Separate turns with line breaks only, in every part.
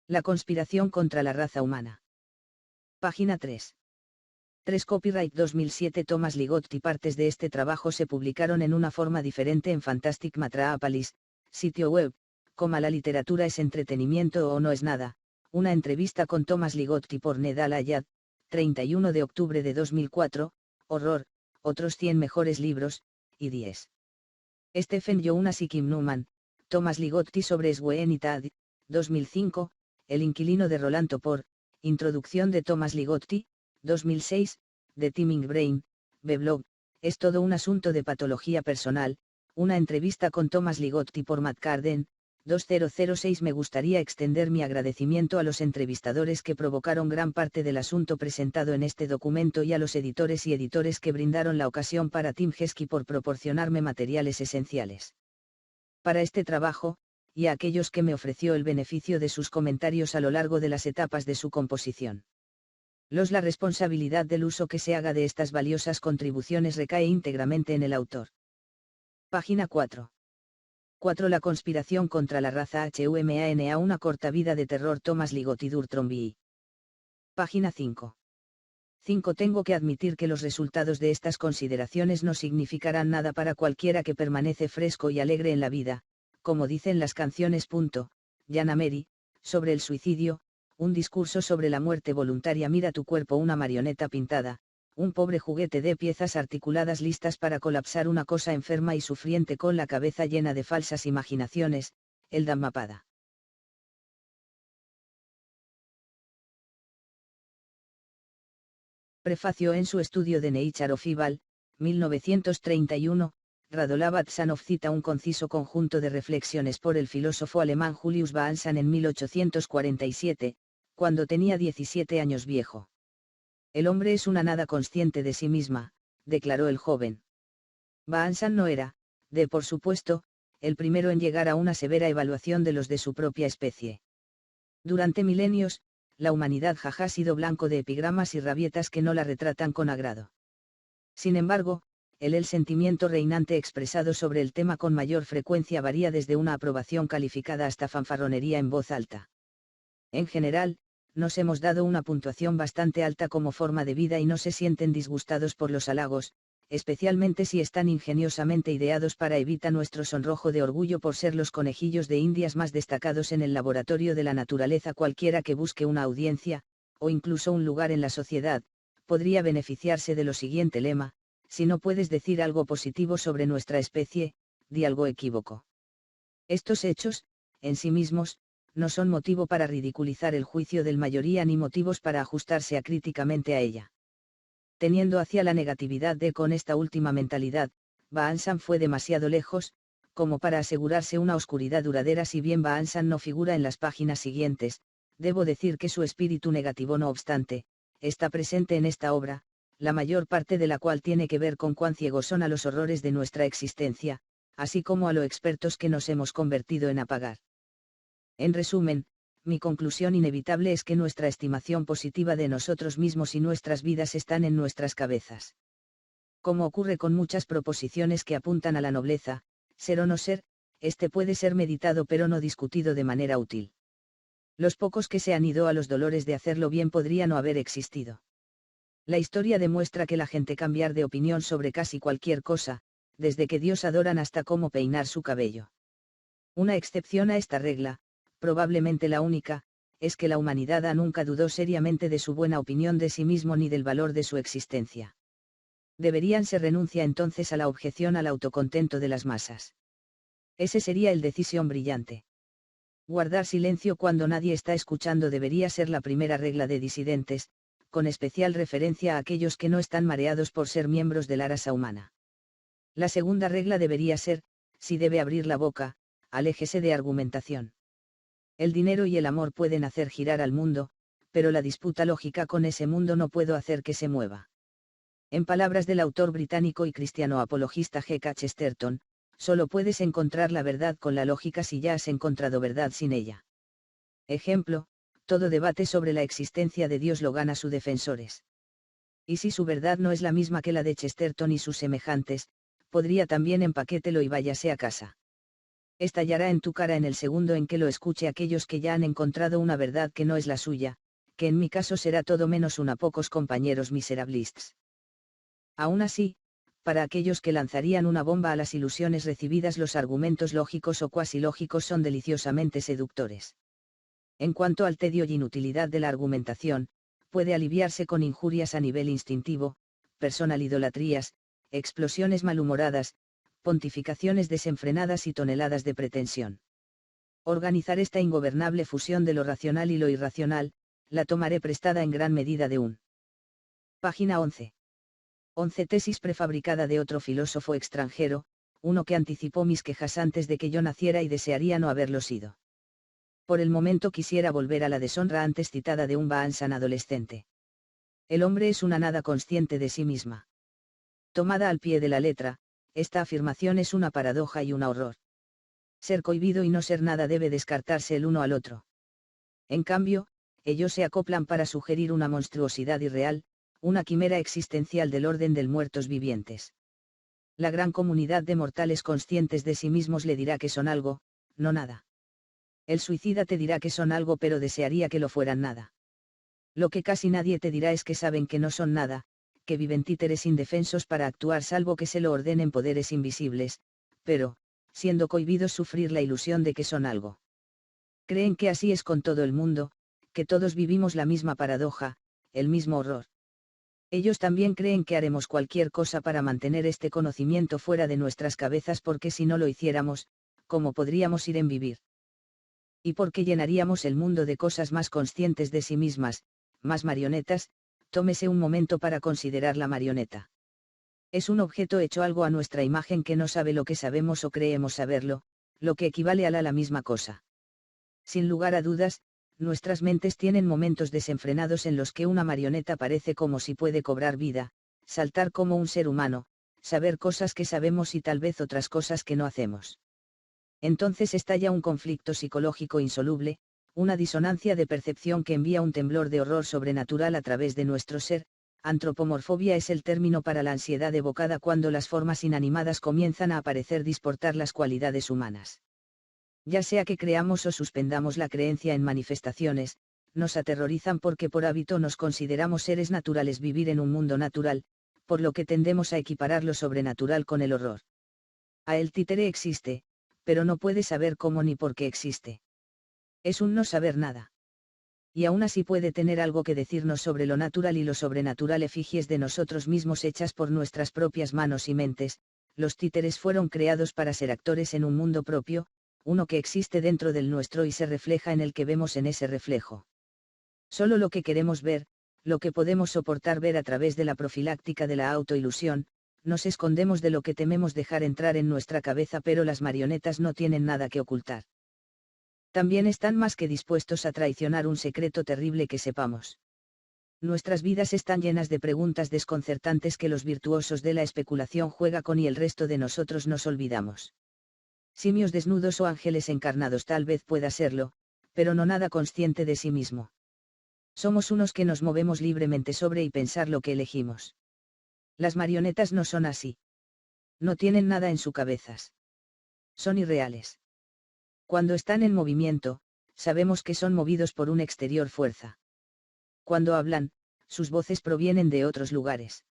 La conspiración contra la raza humana. Página 3. 3 Copyright 2007 Thomas Ligotti. Partes de este trabajo se publicaron en una forma diferente en Fantastic Metropolis, sitio web, la literatura es entretenimiento o no es nada, una entrevista con Thomas Ligotti por Ned Al-Ayad, 31 de octubre de 2004, horror, otros 100 mejores libros, y 10. Stephen Jonas y Kim Newman, Thomas Ligotti sobre Sweeney y Todd, 2005, El inquilino de Roland Topor, introducción de Thomas Ligotti, 2006, The Timing Brain, B-Blog, es todo un asunto de patología personal, una entrevista con Thomas Ligotti por Matt Carden, 2006. Me gustaría extender mi agradecimiento a los entrevistadores que provocaron gran parte del asunto presentado en este documento y a los editores y editores que brindaron la ocasión para Tim Heskey por proporcionarme materiales esenciales para este trabajo, y a aquellos que me ofreció el beneficio de sus comentarios a lo largo de las etapas de su composición. La responsabilidad del uso que se haga de estas valiosas contribuciones recae íntegramente en el autor. Página 4. 4. La conspiración contra la raza humana. Una corta vida de terror. Thomas Ligotti Durtromby. Página 5. 5. Tengo que admitir que los resultados de estas consideraciones no significarán nada para cualquiera que permanece fresco y alegre en la vida, como dicen las canciones. Jana Mary, sobre el suicidio, un discurso sobre la muerte voluntaria. Mira tu cuerpo, una marioneta pintada, un pobre juguete de piezas articuladas listas para colapsar, una cosa enferma y sufriente con la cabeza llena de falsas imaginaciones, el Dhammapada. Prefacio. En su estudio de Nature of Evil, 1931, Radolabad Sanov cita un conciso conjunto de reflexiones por el filósofo alemán Julius Bahnsen en 1847, cuando tenía 17 años viejo. El hombre es una nada consciente de sí misma, declaró el joven. Bahnsen no era, por supuesto, el primero en llegar a una severa evaluación de los de su propia especie. Durante milenios, la humanidad ha sido blanco de epigramas y rabietas que no la retratan con agrado. Sin embargo, el sentimiento reinante expresado sobre el tema con mayor frecuencia varía desde una aprobación calificada hasta fanfarronería en voz alta. En general, nos hemos dado una puntuación bastante alta como forma de vida y no se sienten disgustados por los halagos, especialmente si están ingeniosamente ideados para evitar nuestro sonrojo de orgullo por ser los conejillos de indias más destacados en el laboratorio de la naturaleza. Cualquiera que busque una audiencia, o incluso un lugar en la sociedad, podría beneficiarse de lo siguiente lema: si no puedes decir algo positivo sobre nuestra especie, di algo equívoco. Estos hechos, en sí mismos, no son motivo para ridiculizar el juicio del mayoría ni motivos para ajustarse críticamente a ella. Teniendo hacia la negatividad con esta última mentalidad, Bahnsen fue demasiado lejos, como para asegurarse una oscuridad duradera. Si bien Bahnsen no figura en las páginas siguientes, debo decir que su espíritu negativo, no obstante, está presente en esta obra, la mayor parte de la cual tiene que ver con cuán ciegos son a los horrores de nuestra existencia, así como a lo expertos que nos hemos convertido en apagar. En resumen, mi conclusión inevitable es que nuestra estimación positiva de nosotros mismos y nuestras vidas están en nuestras cabezas. Como ocurre con muchas proposiciones que apuntan a la nobleza, ser o no ser, puede ser meditado pero no discutido de manera útil. Los pocos que se han ido a los dolores de hacerlo bien podrían no haber existido. La historia demuestra que la gente cambiar de opinión sobre casi cualquier cosa, desde que Dios adoran hasta cómo peinar su cabello. Una excepción a esta regla, probablemente la única, es que la humanidad nunca dudó seriamente de su buena opinión de sí mismo ni del valor de su existencia. Se renuncia entonces a la objeción al autocontento de las masas. Ese sería el decisión brillante. Guardar silencio cuando nadie está escuchando debería ser la primera regla de disidentes, con especial referencia a aquellos que no están mareados por ser miembros de la raza humana. La segunda regla debería ser: si debe abrir la boca, aléjese de argumentación. El dinero y el amor pueden hacer girar al mundo, pero la disputa lógica con ese mundo no puedo hacer que se mueva. En palabras del autor británico y cristiano apologista G.K. Chesterton, solo puedes encontrar la verdad con la lógica si ya has encontrado verdad sin ella. Ejemplo: todo debate sobre la existencia de Dios lo gana sus defensores. Y si su verdad no es la misma que la de Chesterton y sus semejantes, podría también empaquételo y váyase a casa. Estallará en tu cara en el segundo en que lo escuche aquellos que ya han encontrado una verdad que no es la suya, que en mi caso será todo menos una pocos compañeros miserablists. Aún así, para aquellos que lanzarían una bomba a las ilusiones recibidas, los argumentos lógicos o cuasi lógicos son deliciosamente seductores. En cuanto al tedio y inutilidad de la argumentación, puede aliviarse con injurias a nivel instintivo, personal idolatrías, explosiones malhumoradas, pontificaciones desenfrenadas y toneladas de pretensión. Organizar esta ingobernable fusión de lo racional y lo irracional, la tomaré prestada en gran medida de un. Página 11. 11 tesis prefabricada de otro filósofo extranjero, uno que anticipó mis quejas antes de que yo naciera y desearía no haberlo sido. Por el momento quisiera volver a la deshonra antes citada de un Baansan adolescente. El hombre es una nada consciente de sí misma. Tomada al pie de la letra, esta afirmación es una paradoja y un horror. Ser cohibido y no ser nada debe descartarse el uno al otro. En cambio, ellos se acoplan para sugerir una monstruosidad irreal, una quimera existencial del orden del muertos vivientes. La gran comunidad de mortales conscientes de sí mismos le dirá que son algo, no nada. El suicida te dirá que son algo pero desearía que lo fueran nada. Lo que casi nadie te dirá es que saben que no son nada, que viven títeres indefensos para actuar salvo que se lo ordenen poderes invisibles, pero, siendo cohibidos sufrir la ilusión de que son algo. Creen que así es con todo el mundo, que todos vivimos la misma paradoja, el mismo horror. Ellos también creen que haremos cualquier cosa para mantener este conocimiento fuera de nuestras cabezas porque si no lo hiciéramos, ¿cómo podríamos ir en vivir? Y porque llenaríamos el mundo de cosas más conscientes de sí mismas, más marionetas, tómese un momento para considerar la marioneta. Es un objeto hecho algo a nuestra imagen que no sabe lo que sabemos o creemos saberlo, lo que equivale a la misma cosa. Sin lugar a dudas, nuestras mentes tienen momentos desenfrenados en los que una marioneta parece como si puede cobrar vida, saltar como un ser humano, saber cosas que sabemos y tal vez otras cosas que no hacemos. Entonces estalla un conflicto psicológico insoluble, una disonancia de percepción que envía un temblor de horror sobrenatural a través de nuestro ser. Antropomorfobia es el término para la ansiedad evocada cuando las formas inanimadas comienzan a aparecer disportar las cualidades humanas. Ya sea que creamos o suspendamos la creencia en manifestaciones, nos aterrorizan porque por hábito nos consideramos seres naturales vivir en un mundo natural, por lo que tendemos a equiparar lo sobrenatural con el horror. A el títere existe, pero no puede saber cómo ni por qué existe. Es un no saber nada. Y aún así puede tener algo que decirnos sobre lo natural y lo sobrenatural, efigies de nosotros mismos hechas por nuestras propias manos y mentes. Los títeres fueron creados para ser actores en un mundo propio, uno que existe dentro del nuestro y se refleja en el que vemos en ese reflejo. Solo lo que queremos ver, lo que podemos soportar ver a través de la profiláctica de la autoilusión, nos escondemos de lo que tememos dejar entrar en nuestra cabeza, pero las marionetas no tienen nada que ocultar. También están más que dispuestos a traicionar un secreto terrible que sepamos. Nuestras vidas están llenas de preguntas desconcertantes que los virtuosos de la especulación juegan con y el resto de nosotros nos olvidamos. Simios desnudos o ángeles encarnados tal vez pueda serlo, pero no nada consciente de sí mismo. Somos unos que nos movemos libremente sobre y pensar lo que elegimos. Las marionetas no son así. No tienen nada en sus cabezas. Son irreales. Cuando están en movimiento, sabemos que son movidos por una exterior fuerza. Cuando hablan, sus voces provienen de otros lugares.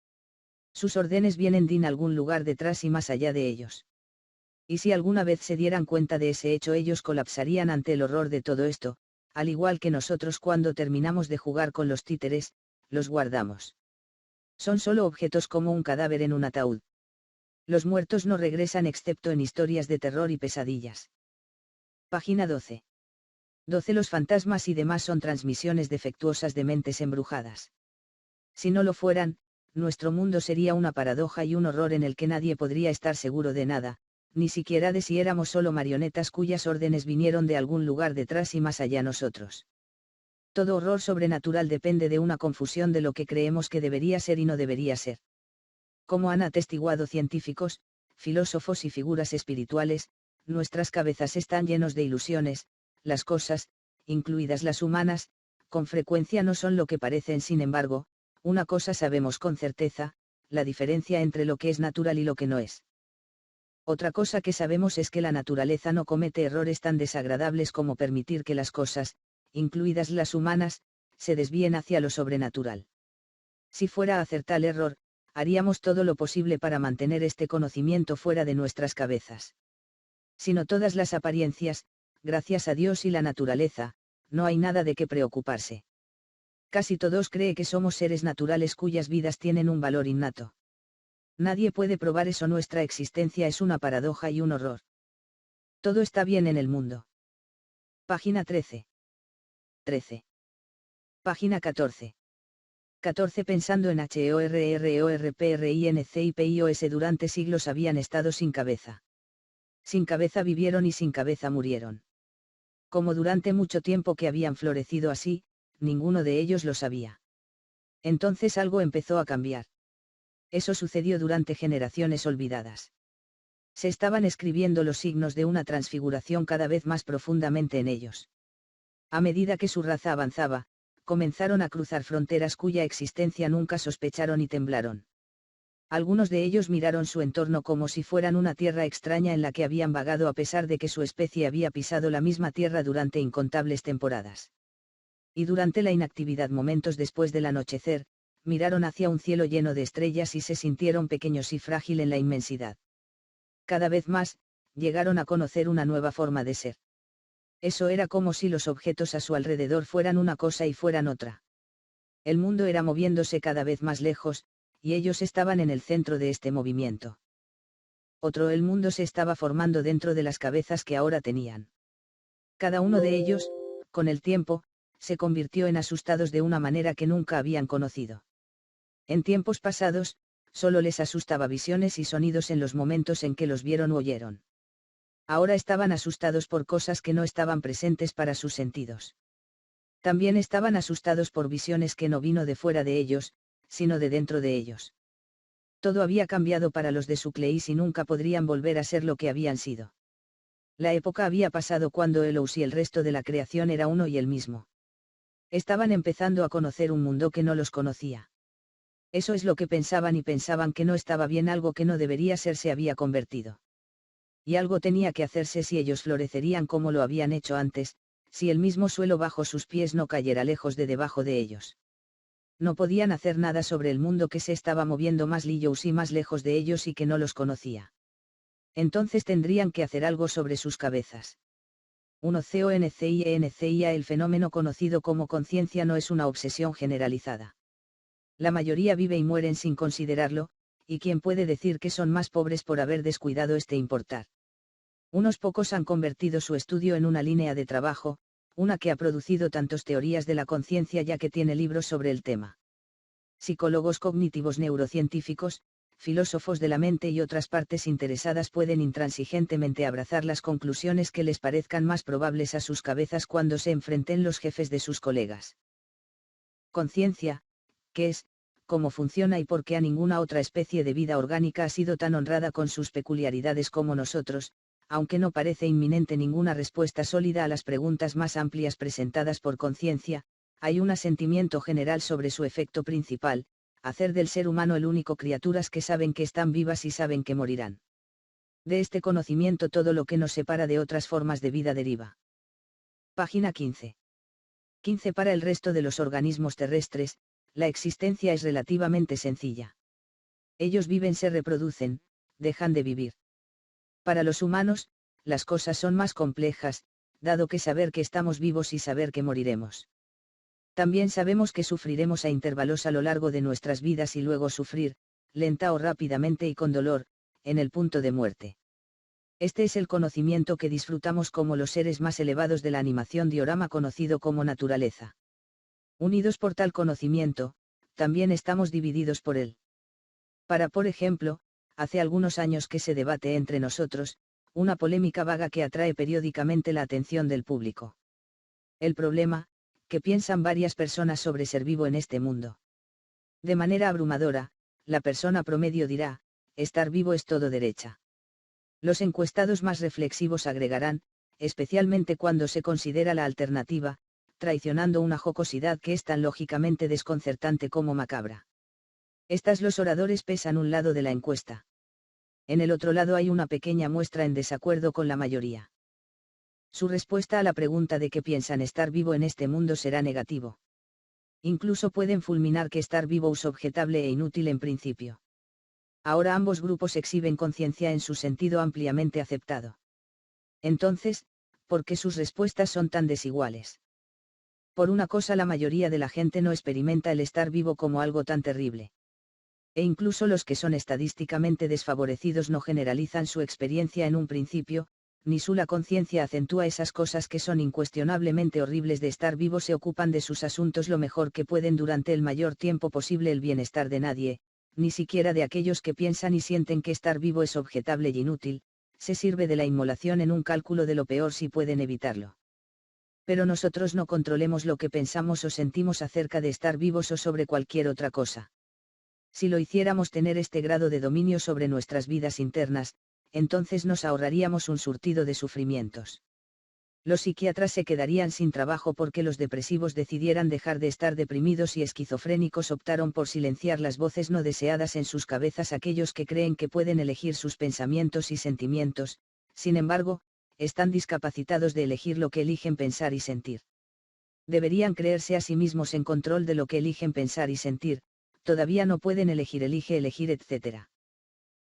Sus órdenes vienen de algún lugar detrás y más allá de ellos. Y si alguna vez se dieran cuenta de ese hecho, ellos colapsarían ante el horror de todo esto, al igual que nosotros cuando terminamos de jugar con los títeres, los guardamos. Son solo objetos como un cadáver en un ataúd. Los muertos no regresan excepto en historias de terror y pesadillas. Página 12. 12. Los fantasmas y demás son transmisiones defectuosas de mentes embrujadas. Si no lo fueran, nuestro mundo sería una paradoja y un horror en el que nadie podría estar seguro de nada, ni siquiera de si éramos solo marionetas cuyas órdenes vinieron de algún lugar detrás y más allá nosotros. Todo horror sobrenatural depende de una confusión de lo que creemos que debería ser y no debería ser. Como han atestiguado científicos, filósofos y figuras espirituales, nuestras cabezas están llenos de ilusiones. Las cosas, incluidas las humanas, con frecuencia no son lo que parecen. Sin embargo, una cosa sabemos con certeza, la diferencia entre lo que es natural y lo que no es. Otra cosa que sabemos es que la naturaleza no comete errores tan desagradables como permitir que las cosas, incluidas las humanas, se desvíen hacia lo sobrenatural. Si fuera a hacer tal error, haríamos todo lo posible para mantener este conocimiento fuera de nuestras cabezas. Sino todas las apariencias, gracias a Dios y la naturaleza, no hay nada de qué preocuparse. Casi todos creen que somos seres naturales cuyas vidas tienen un valor innato. Nadie puede probar eso, nuestra existencia es una paradoja y un horror. Todo está bien en el mundo. Página 13. 13. Página 14. 14. Pensando en HORRORPRINCIPIOS durante siglos habían estado sin cabeza. Sin cabeza vivieron y sin cabeza murieron. Como durante mucho tiempo que habían florecido así, ninguno de ellos lo sabía. Entonces algo empezó a cambiar. Eso sucedió durante generaciones olvidadas. Se estaban escribiendo los signos de una transfiguración cada vez más profundamente en ellos. A medida que su raza avanzaba, comenzaron a cruzar fronteras cuya existencia nunca sospecharon y temblaron. Algunos de ellos miraron su entorno como si fueran una tierra extraña en la que habían vagado a pesar de que su especie había pisado la misma tierra durante incontables temporadas. Y durante la inactividad momentos después del anochecer, miraron hacia un cielo lleno de estrellas y se sintieron pequeños y frágil en la inmensidad. Cada vez más, llegaron a conocer una nueva forma de ser. Eso era como si los objetos a su alrededor fueran una cosa y fueran otra. El mundo era moviéndose cada vez más lejos, y ellos estaban en el centro de este movimiento. El mundo se estaba formando dentro de las cabezas que ahora tenían. Cada uno de ellos, con el tiempo, se convirtió en asustados de una manera que nunca habían conocido. En tiempos pasados, solo les asustaba visiones y sonidos en los momentos en que los vieron o oyeron. Ahora estaban asustados por cosas que no estaban presentes para sus sentidos. También estaban asustados por visiones que no vino de fuera de ellos, sino de dentro de ellos. Todo había cambiado para los de Sucleis y nunca podrían volver a ser lo que habían sido. La época había pasado cuando Elos y el resto de la creación era uno y el mismo. Estaban empezando a conocer un mundo que no los conocía. Eso es lo que pensaban y pensaban que no estaba bien, algo que no debería ser se había convertido. Y algo tenía que hacerse si ellos florecerían como lo habían hecho antes, si el mismo suelo bajo sus pies no cayera lejos de debajo de ellos. No podían hacer nada sobre el mundo que se estaba moviendo más lejos y más lejos de ellos y que no los conocía. Entonces tendrían que hacer algo sobre sus cabezas. CONCIENCIA. El fenómeno conocido como conciencia no es una obsesión generalizada. La mayoría vive y mueren sin considerarlo, y quién puede decir que son más pobres por haber descuidado este importar. Unos pocos han convertido su estudio en una línea de trabajo, una que ha producido tantas teorías de la conciencia ya que tiene libros sobre el tema. Psicólogos cognitivos, neurocientíficos, filósofos de la mente y otras partes interesadas pueden intransigentemente abrazar las conclusiones que les parezcan más probables a sus cabezas cuando se enfrenten los jefes de sus colegas. Conciencia, ¿qué es, cómo funciona y por qué a ninguna otra especie de vida orgánica ha sido tan honrada con sus peculiaridades como nosotros? Aunque no parece inminente ninguna respuesta sólida a las preguntas más amplias presentadas por conciencia, hay un asentimiento general sobre su efecto principal, hacer del ser humano el único criaturas que saben que están vivas y saben que morirán. De este conocimiento todo lo que nos separa de otras formas de vida deriva. Página 15. 15. Para el resto de los organismos terrestres, la existencia es relativamente sencilla. Ellos viven, se reproducen, dejan de vivir. Para los humanos, las cosas son más complejas, dado que saber que estamos vivos y saber que moriremos. También sabemos que sufriremos a intervalos a lo largo de nuestras vidas y luego sufrir, lenta o rápidamente y con dolor, en el punto de muerte. Este es el conocimiento que disfrutamos como los seres más elevados de la animación diorama conocido como naturaleza. Unidos por tal conocimiento, también estamos divididos por él. Por ejemplo, hace algunos años que se debate entre nosotros, una polémica vaga que atrae periódicamente la atención del público. El problema, que piensan varias personas sobre ser vivo en este mundo. De manera abrumadora, la persona promedio dirá, estar vivo es todo derecha. Los encuestados más reflexivos agregarán, especialmente cuando se considera la alternativa, traicionando una jocosidad que es tan lógicamente desconcertante como macabra. Los oradores pesan un lado de la encuesta. En el otro lado hay una pequeña muestra en desacuerdo con la mayoría. Su respuesta a la pregunta de qué piensan estar vivo en este mundo será negativo. Incluso pueden fulminar que estar vivo es objetable e inútil en principio. Ahora ambos grupos exhiben conciencia en su sentido ampliamente aceptado. Entonces, ¿por qué sus respuestas son tan desiguales? Por una cosa, la mayoría de la gente no experimenta el estar vivo como algo tan terrible. E incluso los que son estadísticamente desfavorecidos no generalizan su experiencia en un principio, ni su la conciencia acentúa esas cosas que son incuestionablemente horribles de estar vivo, se ocupan de sus asuntos lo mejor que pueden durante el mayor tiempo posible el bienestar de nadie, ni siquiera de aquellos que piensan y sienten que estar vivo es objetable y inútil, se sirve de la inmolación en un cálculo de lo peor si pueden evitarlo. Pero nosotros no controlemos lo que pensamos o sentimos acerca de estar vivos o sobre cualquier otra cosa. Si lo hiciéramos tener este grado de dominio sobre nuestras vidas internas, entonces nos ahorraríamos un surtido de sufrimientos. Los psiquiatras se quedarían sin trabajo porque los depresivos decidieran dejar de estar deprimidos y esquizofrénicos optaron por silenciar las voces no deseadas en sus cabezas, aquellos que creen que pueden elegir sus pensamientos y sentimientos, sin embargo, están discapacitados de elegir lo que eligen pensar y sentir. Deberían creerse a sí mismos en control de lo que eligen pensar y sentir, todavía no pueden elegir, elegir, etc.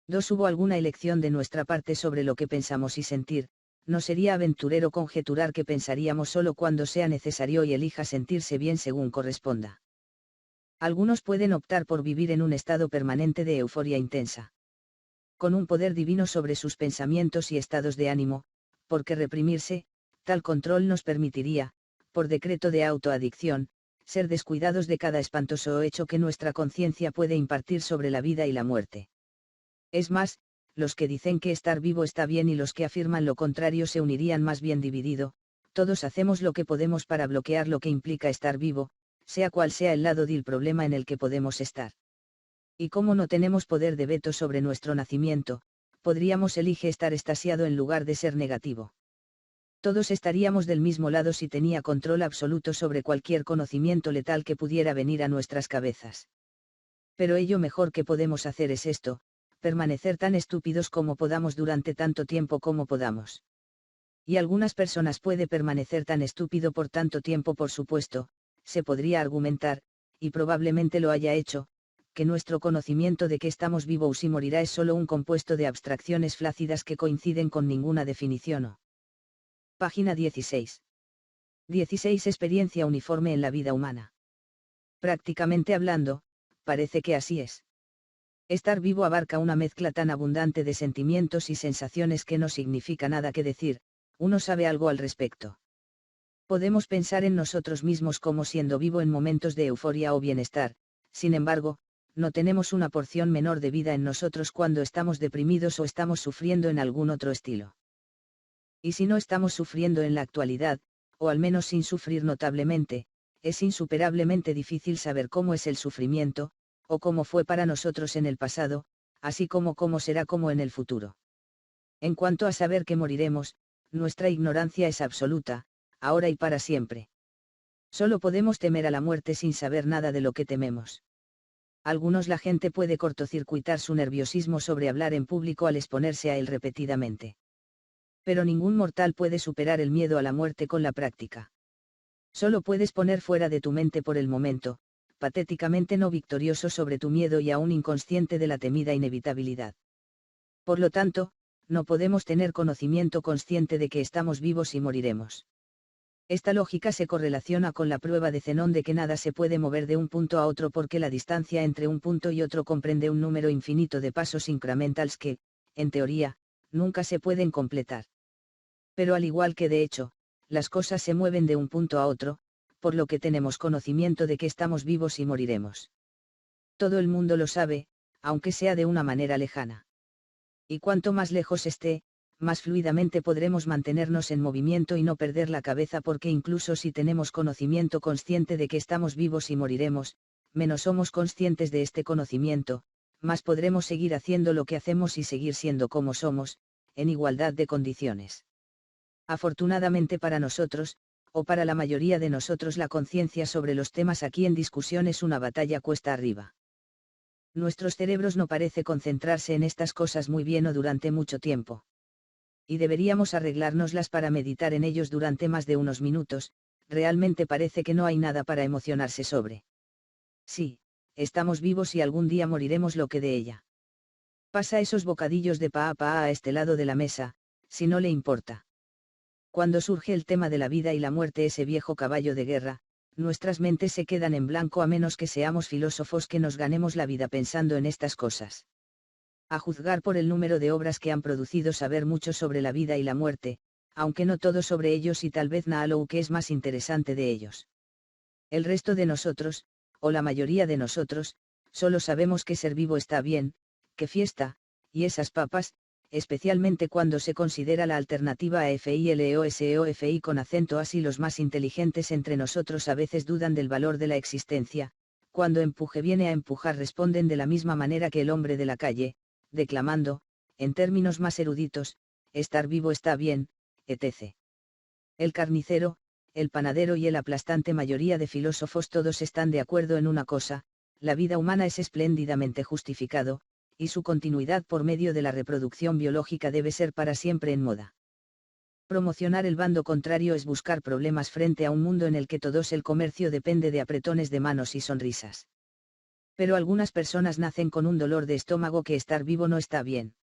2. Hubo alguna elección de nuestra parte sobre lo que pensamos y sentir, no sería aventurero conjeturar que pensaríamos solo cuando sea necesario y elija sentirse bien según corresponda. Algunos pueden optar por vivir en un estado permanente de euforia intensa. Con un poder divino sobre sus pensamientos y estados de ánimo, porque reprimirse, tal control nos permitiría, por decreto de autoadicción, ser descuidados de cada espantoso hecho que nuestra conciencia puede impartir sobre la vida y la muerte. Es más, los que dicen que estar vivo está bien y los que afirman lo contrario se unirían más bien dividido, todos hacemos lo que podemos para bloquear lo que implica estar vivo, sea cual sea el lado del problema en el que podemos estar. Y como no tenemos poder de veto sobre nuestro nacimiento, podríamos elegir estar extasiado en lugar de ser negativo. Todos estaríamos del mismo lado si tenía control absoluto sobre cualquier conocimiento letal que pudiera venir a nuestras cabezas. Pero ello mejor que podemos hacer es esto, permanecer tan estúpidos como podamos durante tanto tiempo como podamos. Y algunas personas puede permanecer tan estúpido por tanto tiempo, por supuesto, se podría argumentar, y probablemente lo haya hecho, que nuestro conocimiento de que estamos vivos y morirá es solo un compuesto de abstracciones flácidas que coinciden con ninguna definición o. Página 16. 16. Experiencia uniforme en la vida humana. Prácticamente hablando, parece que así es. Estar vivo abarca una mezcla tan abundante de sentimientos y sensaciones que no significa nada que decir, uno sabe algo al respecto. Podemos pensar en nosotros mismos como siendo vivo en momentos de euforia o bienestar, sin embargo, no tenemos una porción menor de vida en nosotros cuando estamos deprimidos o estamos sufriendo en algún otro estilo. Y si no estamos sufriendo en la actualidad, o al menos sin sufrir notablemente, es insuperablemente difícil saber cómo es el sufrimiento, o cómo fue para nosotros en el pasado, así como cómo será como en el futuro. En cuanto a saber que moriremos, nuestra ignorancia es absoluta, ahora y para siempre. Solo podemos temer a la muerte sin saber nada de lo que tememos. Algunos la gente puede cortocircuitar su nerviosismo sobre hablar en público al exponerse a él repetidamente. Pero ningún mortal puede superar el miedo a la muerte con la práctica. Solo puedes poner fuera de tu mente por el momento, patéticamente no victorioso sobre tu miedo y aún inconsciente de la temida inevitabilidad. Por lo tanto, no podemos tener conocimiento consciente de que estamos vivos y moriremos. Esta lógica se correlaciona con la prueba de Zenón de que nada se puede mover de un punto a otro porque la distancia entre un punto y otro comprende un número infinito de pasos incrementales que, en teoría, nunca se pueden completar. Pero al igual que de hecho, las cosas se mueven de un punto a otro, por lo que tenemos conocimiento de que estamos vivos y moriremos. Todo el mundo lo sabe, aunque sea de una manera lejana. Y cuanto más lejos esté, más fluidamente podremos mantenernos en movimiento y no perder la cabeza, porque incluso si tenemos conocimiento consciente de que estamos vivos y moriremos, menos somos conscientes de este conocimiento, más podremos seguir haciendo lo que hacemos y seguir siendo como somos, en igualdad de condiciones. Afortunadamente para nosotros, o para la mayoría de nosotros, la conciencia sobre los temas aquí en discusión es una batalla cuesta arriba. Nuestros cerebros no parece concentrarse en estas cosas muy bien o durante mucho tiempo. Y deberíamos arreglárnoslas para meditar en ellos durante más de unos minutos, realmente parece que no hay nada para emocionarse sobre. Sí, estamos vivos y algún día moriremos lo que de ella. Pasa esos bocadillos de pa a este lado de la mesa, si no le importa. Cuando surge el tema de la vida y la muerte, ese viejo caballo de guerra, nuestras mentes se quedan en blanco a menos que seamos filósofos que nos ganemos la vida pensando en estas cosas. A juzgar por el número de obras que han producido saber mucho sobre la vida y la muerte, aunque no todo sobre ellos y tal vez nada lo que es más interesante de ellos. El resto de nosotros, o la mayoría de nosotros, solo sabemos que ser vivo está bien, que fiesta, y esas papas, especialmente cuando se considera la alternativa a FILOSOFI con acento así. Los más inteligentes entre nosotros a veces dudan del valor de la existencia, cuando empuje viene a empujar responden de la misma manera que el hombre de la calle, declamando, en términos más eruditos, estar vivo está bien, etc. El carnicero, el panadero y el aplastante mayoría de filósofos todos están de acuerdo en una cosa: la vida humana es espléndidamente justificado, y su continuidad por medio de la reproducción biológica debe ser para siempre en moda. Promocionar el bando contrario es buscar problemas frente a un mundo en el que todo el comercio depende de apretones de manos y sonrisas. Pero algunas personas nacen con un dolor de estómago que estar vivo no está bien.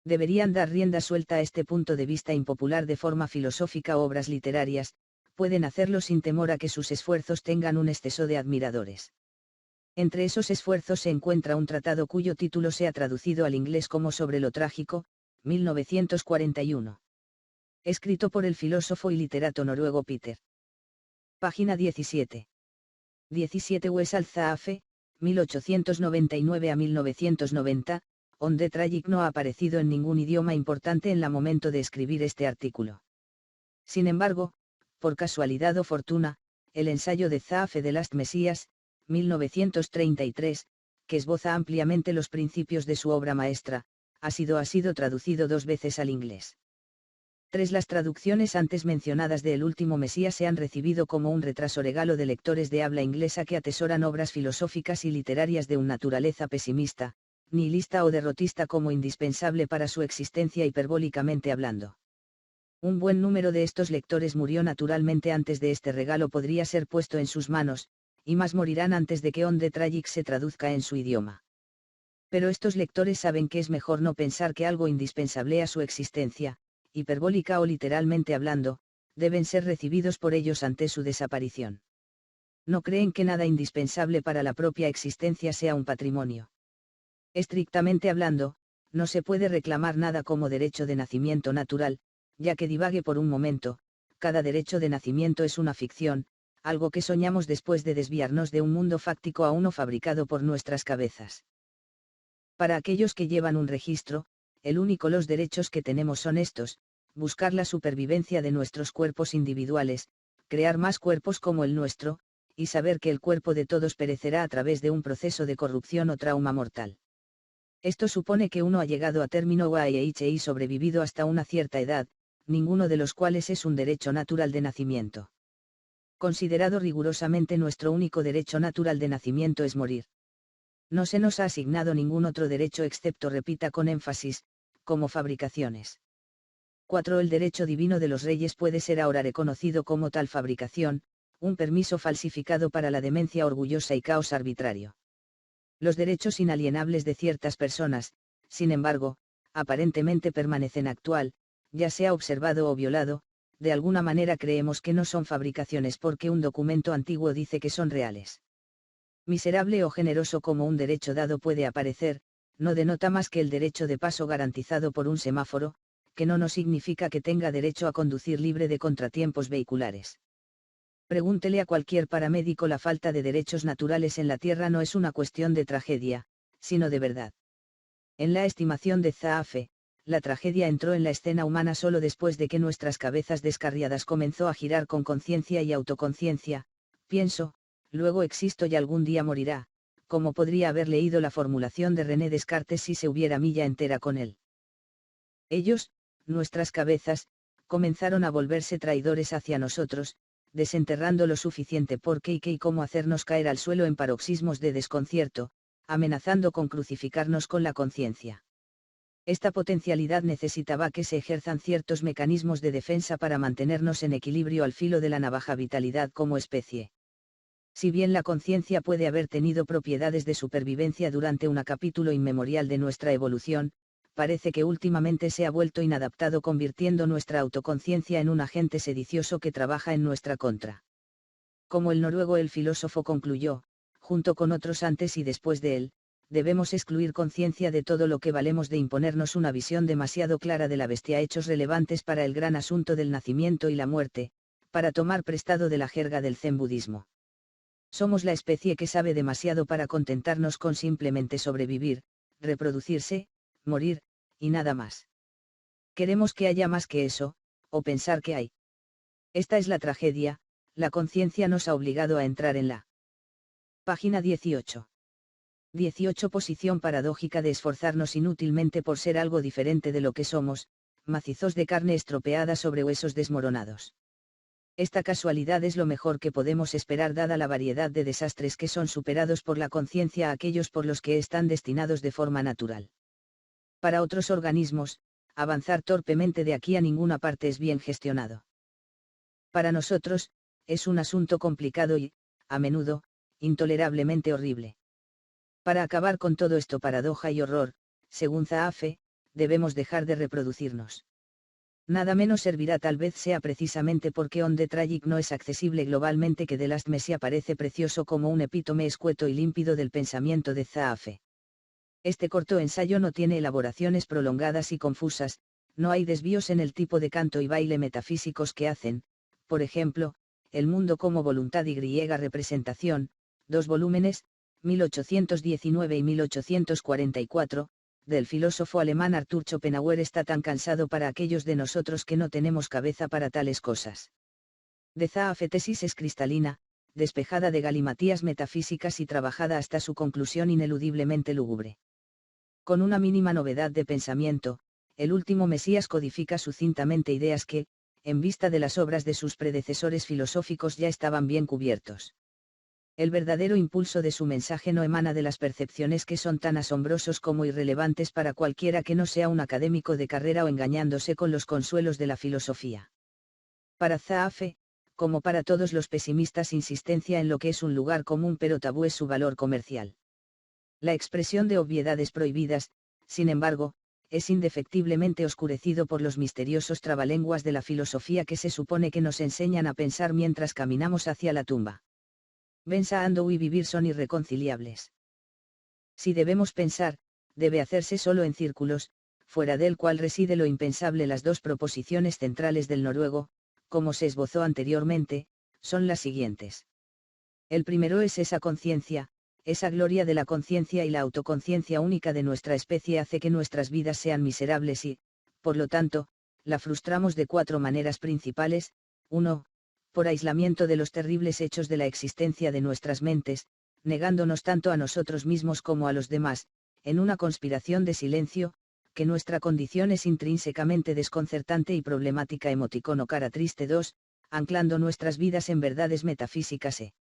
Deberían dar rienda suelta a este punto de vista impopular de forma filosófica o obras literarias, pueden hacerlo sin temor a que sus esfuerzos tengan un exceso de admiradores. Entre esos esfuerzos se encuentra un tratado cuyo título se ha traducido al inglés como Sobre lo trágico, 1941. Escrito por el filósofo y literato noruego Peter. Página 17. 17 Wessel Zaafe, 1899 a 1990, On the Tragic no ha aparecido en ningún idioma importante en la momento de escribir este artículo. Sin embargo, por casualidad o fortuna, el ensayo de Zaafe The Last Messiah, 1933, que esboza ampliamente los principios de su obra maestra, ha sido traducido 2 veces al inglés. 3 Las traducciones antes mencionadas de El último Mesías se han recibido como un retraso regalo de lectores de habla inglesa que atesoran obras filosóficas y literarias de una naturaleza pesimista, nihilista o derrotista como indispensable para su existencia hiperbólicamente hablando. Un buen número de estos lectores murió naturalmente antes de este regalo podría ser puesto en sus manos, y más morirán antes de que On the Tragic se traduzca en su idioma. Pero estos lectores saben que es mejor no pensar que algo indispensable a su existencia, hiperbólica o literalmente hablando, deben ser recibidos por ellos ante su desaparición. No creen que nada indispensable para la propia existencia sea un patrimonio. Estrictamente hablando, no se puede reclamar nada como derecho de nacimiento natural, ya que divague por un momento, cada derecho de nacimiento es una ficción, algo que soñamos después de desviarnos de un mundo fáctico a uno fabricado por nuestras cabezas. Para aquellos que llevan un registro, el único los derechos que tenemos son estos: buscar la supervivencia de nuestros cuerpos individuales, crear más cuerpos como el nuestro, y saber que el cuerpo de todos perecerá a través de un proceso de corrupción o trauma mortal. Esto supone que uno ha llegado a término o y sobrevivido hasta una cierta edad, ninguno de los cuales es un derecho natural de nacimiento. Considerado rigurosamente, nuestro único derecho natural de nacimiento es morir. No se nos ha asignado ningún otro derecho excepto, repita con énfasis, como fabricaciones. 4. El derecho divino de los reyes puede ser ahora reconocido como tal fabricación, un permiso falsificado para la demencia orgullosa y caos arbitrario. Los derechos inalienables de ciertas personas, sin embargo, aparentemente permanecen actual, ya sea observado o violado. De alguna manera creemos que no son fabricaciones porque un documento antiguo dice que son reales. Miserable o generoso como un derecho dado puede aparecer, no denota más que el derecho de paso garantizado por un semáforo, que no significa que tenga derecho a conducir libre de contratiempos vehiculares. Pregúntele a cualquier paramédico: la falta de derechos naturales en la Tierra no es una cuestión de tragedia, sino de verdad. En la estimación de Zaafe, la tragedia entró en la escena humana solo después de que nuestras cabezas descarriadas comenzó a girar con conciencia y autoconciencia. Pienso, luego existo y algún día morirá, como podría haber leído la formulación de René Descartes si se hubiera milla entera con él. Ellos, nuestras cabezas, comenzaron a volverse traidores hacia nosotros, desenterrando lo suficiente por qué y cómo hacernos caer al suelo en paroxismos de desconcierto, amenazando con crucificarnos con la conciencia. Esta potencialidad necesitaba que se ejerzan ciertos mecanismos de defensa para mantenernos en equilibrio al filo de la navaja, vitalidad como especie. Si bien la conciencia puede haber tenido propiedades de supervivencia durante un capítulo inmemorial de nuestra evolución, parece que últimamente se ha vuelto inadaptado, convirtiendo nuestra autoconciencia en un agente sedicioso que trabaja en nuestra contra. Como el noruego el filósofo concluyó, junto con otros antes y después de él, debemos excluir conciencia de todo lo que valemos de imponernos una visión demasiado clara de la bestia, hechos relevantes para el gran asunto del nacimiento y la muerte, para tomar prestado de la jerga del zen budismo. Somos la especie que sabe demasiado para contentarnos con simplemente sobrevivir, reproducirse, morir, y nada más. Queremos que haya más que eso, o pensar que hay. Esta es la tragedia, la conciencia nos ha obligado a entrar en la página 18. 18. Posición paradójica de esforzarnos inútilmente por ser algo diferente de lo que somos, macizos de carne estropeada sobre huesos desmoronados. Esta casualidad es lo mejor que podemos esperar dada la variedad de desastres que son superados por la conciencia a aquellos por los que están destinados de forma natural. Para otros organismos, avanzar torpemente de aquí a ninguna parte es bien gestionado. Para nosotros, es un asunto complicado y, a menudo, intolerablemente horrible. Para acabar con todo esto, paradoja y horror, según Zaafe, debemos dejar de reproducirnos. Nada menos servirá, tal vez sea precisamente porque On the Tragic no es accesible globalmente, que The Last Messiah parece precioso como un epítome escueto y límpido del pensamiento de Zaafe. Este corto ensayo no tiene elaboraciones prolongadas y confusas, no hay desvíos en el tipo de canto y baile metafísicos que hacen, por ejemplo, el mundo como voluntad y griega representación, 2 volúmenes, 1819 y 1844, del filósofo alemán Arthur Schopenhauer, está tan cansado para aquellos de nosotros que no tenemos cabeza para tales cosas. De Zaafe tesis es cristalina, despejada de galimatías metafísicas y trabajada hasta su conclusión ineludiblemente lúgubre. Con una mínima novedad de pensamiento, el último Mesías codifica sucintamente ideas que, en vista de las obras de sus predecesores filosóficos, ya estaban bien cubiertos. El verdadero impulso de su mensaje no emana de las percepciones que son tan asombrosos como irrelevantes para cualquiera que no sea un académico de carrera o engañándose con los consuelos de la filosofía. Para Zaafe, como para todos los pesimistas, insistencia en lo que es un lugar común pero tabú es su valor comercial. La expresión de obviedades prohibidas, sin embargo, es indefectiblemente oscurecido por los misteriosos trabalenguas de la filosofía que se supone que nos enseñan a pensar mientras caminamos hacia la tumba. Pensando y vivir son irreconciliables. Si debemos pensar, debe hacerse solo en círculos, fuera del cual reside lo impensable. Las dos proposiciones centrales del noruego, como se esbozó anteriormente, son las siguientes. El primero es esa conciencia, esa gloria de la conciencia, y la autoconciencia única de nuestra especie hace que nuestras vidas sean miserables y, por lo tanto, la frustramos de 4 maneras principales. 1. Por aislamiento de los terribles hechos de la existencia de nuestras mentes, negándonos tanto a nosotros mismos como a los demás, en una conspiración de silencio, que nuestra condición es intrínsecamente desconcertante y problemática. Emoticono cara triste. 2. Anclando nuestras vidas en verdades metafísicas e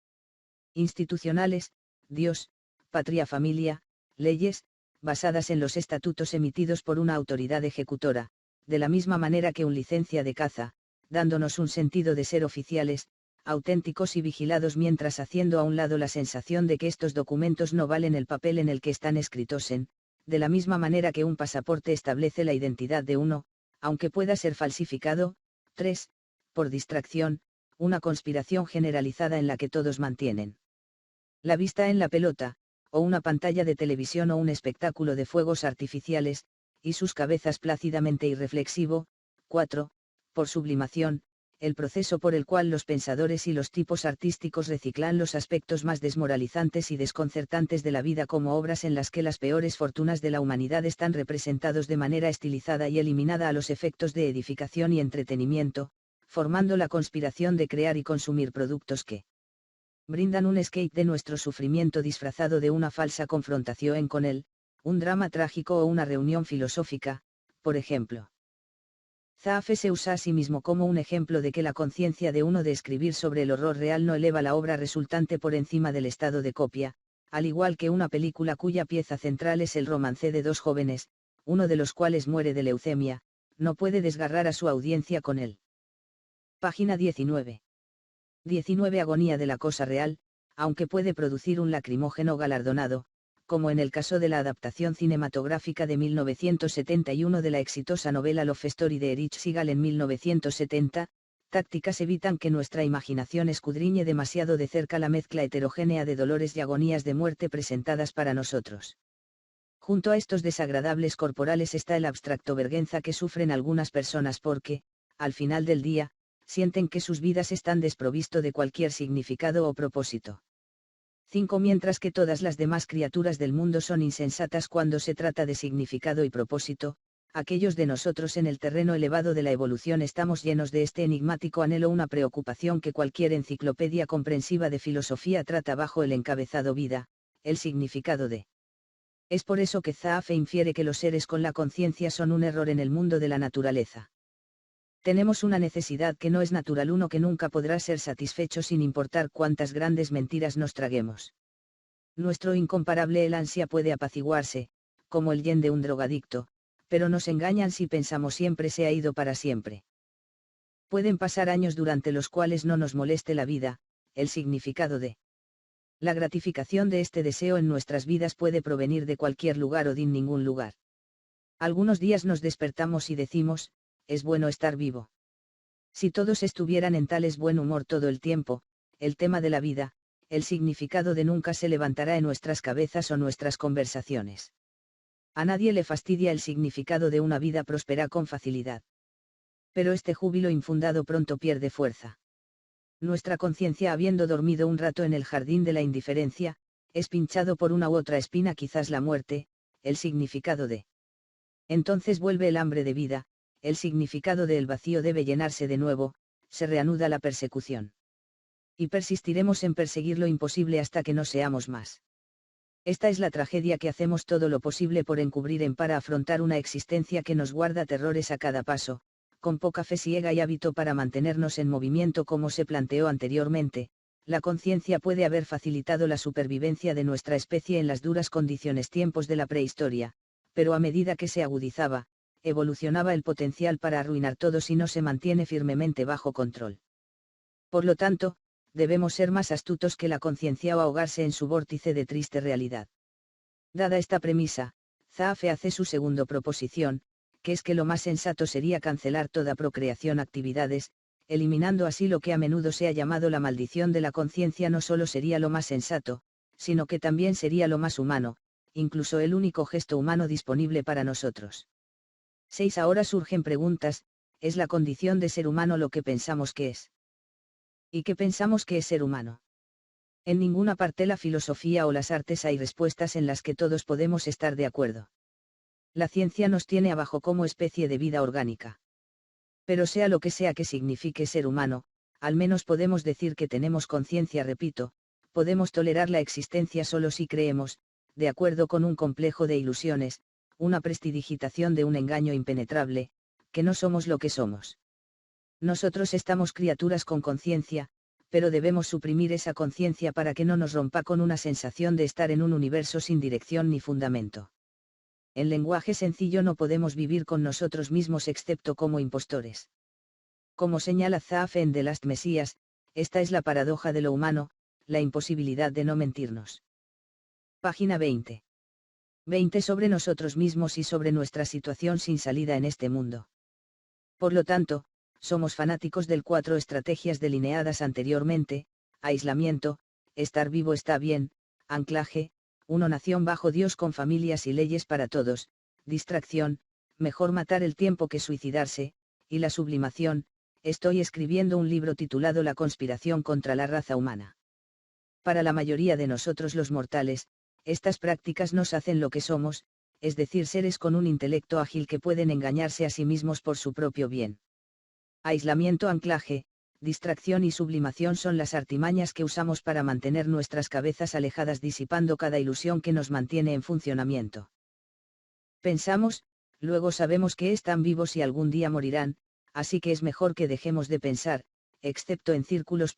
institucionales, Dios, patria, familia, leyes, basadas en los estatutos emitidos por una autoridad ejecutora, de la misma manera que un licencia de caza, dándonos un sentido de ser oficiales, auténticos y vigilados, mientras haciendo a un lado la sensación de que estos documentos no valen el papel en el que están escritos de la misma manera que un pasaporte establece la identidad de uno, aunque pueda ser falsificado. 3. Por distracción, una conspiración generalizada en la que todos mantienen la vista en la pelota, o una pantalla de televisión o un espectáculo de fuegos artificiales, y sus cabezas plácidamente irreflexivo. 4. Por sublimación, el proceso por el cual los pensadores y los tipos artísticos reciclan los aspectos más desmoralizantes y desconcertantes de la vida como obras en las que las peores fortunas de la humanidad están representados de manera estilizada y eliminada a los efectos de edificación y entretenimiento, formando la conspiración de crear y consumir productos que brindan un escape de nuestro sufrimiento disfrazado de una falsa confrontación con él, un drama trágico o una reunión filosófica, por ejemplo. Zaafe se usa a sí mismo como un ejemplo de que la conciencia de uno de escribir sobre el horror real no eleva la obra resultante por encima del estado de copia, al igual que una película cuya pieza central es el romance de dos jóvenes, uno de los cuales muere de leucemia, no puede desgarrar a su audiencia con él. Página 19. 19 Agonía de la cosa real, aunque puede producir un lacrimógeno galardonado, como en el caso de la adaptación cinematográfica de 1971 de la exitosa novela Love Story de Erich Segal en 1970, tácticas evitan que nuestra imaginación escudriñe demasiado de cerca la mezcla heterogénea de dolores y agonías de muerte presentadas para nosotros. Junto a estos desagradables corporales está el abstracto vergüenza que sufren algunas personas porque, al final del día, sienten que sus vidas están desprovisto de cualquier significado o propósito. 5 Mientras que todas las demás criaturas del mundo son insensatas cuando se trata de significado y propósito, aquellos de nosotros en el terreno elevado de la evolución estamos llenos de este enigmático anhelo, una preocupación que cualquier enciclopedia comprensiva de filosofía trata bajo el encabezado vida, el significado de. Es por eso que Zaafe infiere que los seres con la conciencia son un error en el mundo de la naturaleza. Tenemos una necesidad que no es natural, uno que nunca podrá ser satisfecho sin importar cuántas grandes mentiras nos traguemos. Nuestro incomparable el ansia puede apaciguarse, como el yen de un drogadicto, pero nos engañan si pensamos siempre se ha ido para siempre. Pueden pasar años durante los cuales no nos moleste la vida, el significado de. La gratificación de este deseo en nuestras vidas puede provenir de cualquier lugar o de ningún lugar. Algunos días nos despertamos y decimos, es bueno estar vivo. Si todos estuvieran en tales buen humor todo el tiempo, el tema de la vida, el significado de nunca se levantará en nuestras cabezas o nuestras conversaciones. A nadie le fastidia el significado de una vida próspera con facilidad. Pero este júbilo infundado pronto pierde fuerza. Nuestra conciencia, habiendo dormido un rato en el jardín de la indiferencia, es pinchado por una u otra espina, quizás la muerte, el significado de. Entonces vuelve el hambre de vida, el significado del vacío debe llenarse de nuevo, se reanuda la persecución. Y persistiremos en perseguir lo imposible hasta que no seamos más. Esta es la tragedia que hacemos todo lo posible por encubrir para afrontar una existencia que nos guarda terrores a cada paso, con poca fe ciega y hábito para mantenernos en movimiento como se planteó anteriormente. La conciencia puede haber facilitado la supervivencia de nuestra especie en las duras condiciones tiempos de la prehistoria, pero a medida que se agudizaba, evolucionaba el potencial para arruinar todo si no se mantiene firmemente bajo control. Por lo tanto, debemos ser más astutos que la conciencia o ahogarse en su vórtice de triste realidad. Dada esta premisa, Zaafe hace su segundo proposición, que es que lo más sensato sería cancelar toda procreación actividades, eliminando así lo que a menudo se ha llamado la maldición de la conciencia. No solo sería lo más sensato, sino que también sería lo más humano, incluso el único gesto humano disponible para nosotros. 6 Ahora surgen preguntas, ¿es la condición de ser humano lo que pensamos que es? ¿Y qué pensamos que es ser humano? En ninguna parte la filosofía o las artes hay respuestas en las que todos podemos estar de acuerdo. La ciencia nos tiene abajo como especie de vida orgánica. Pero sea lo que sea que signifique ser humano, al menos podemos decir que tenemos conciencia. Repito, podemos tolerar la existencia solo si creemos, de acuerdo con un complejo de ilusiones, una prestidigitación de un engaño impenetrable, que no somos lo que somos. Nosotros estamos criaturas con conciencia, pero debemos suprimir esa conciencia para que no nos rompa con una sensación de estar en un universo sin dirección ni fundamento. En lenguaje sencillo, no podemos vivir con nosotros mismos excepto como impostores. Como señala Zaafe en The Last Messiah, esta es la paradoja de lo humano, la imposibilidad de no mentirnos. Página 20. 20 Sobre nosotros mismos y sobre nuestra situación sin salida en este mundo. Por lo tanto, somos fanáticos del 4 estrategias delineadas anteriormente: aislamiento, estar vivo está bien, anclaje, uno nación bajo Dios con familias y leyes para todos, distracción, mejor matar el tiempo que suicidarse, y la sublimación, estoy escribiendo un libro titulado La conspiración contra la raza humana. Para la mayoría de nosotros los mortales, estas prácticas nos hacen lo que somos, es decir, seres con un intelecto ágil que pueden engañarse a sí mismos por su propio bien. Aislamiento, anclaje, distracción y sublimación son las artimañas que usamos para mantener nuestras cabezas alejadas, disipando cada ilusión que nos mantiene en funcionamiento. Pensamos, luego sabemos que están vivos y algún día morirán, así que es mejor que dejemos de pensar, excepto en círculos.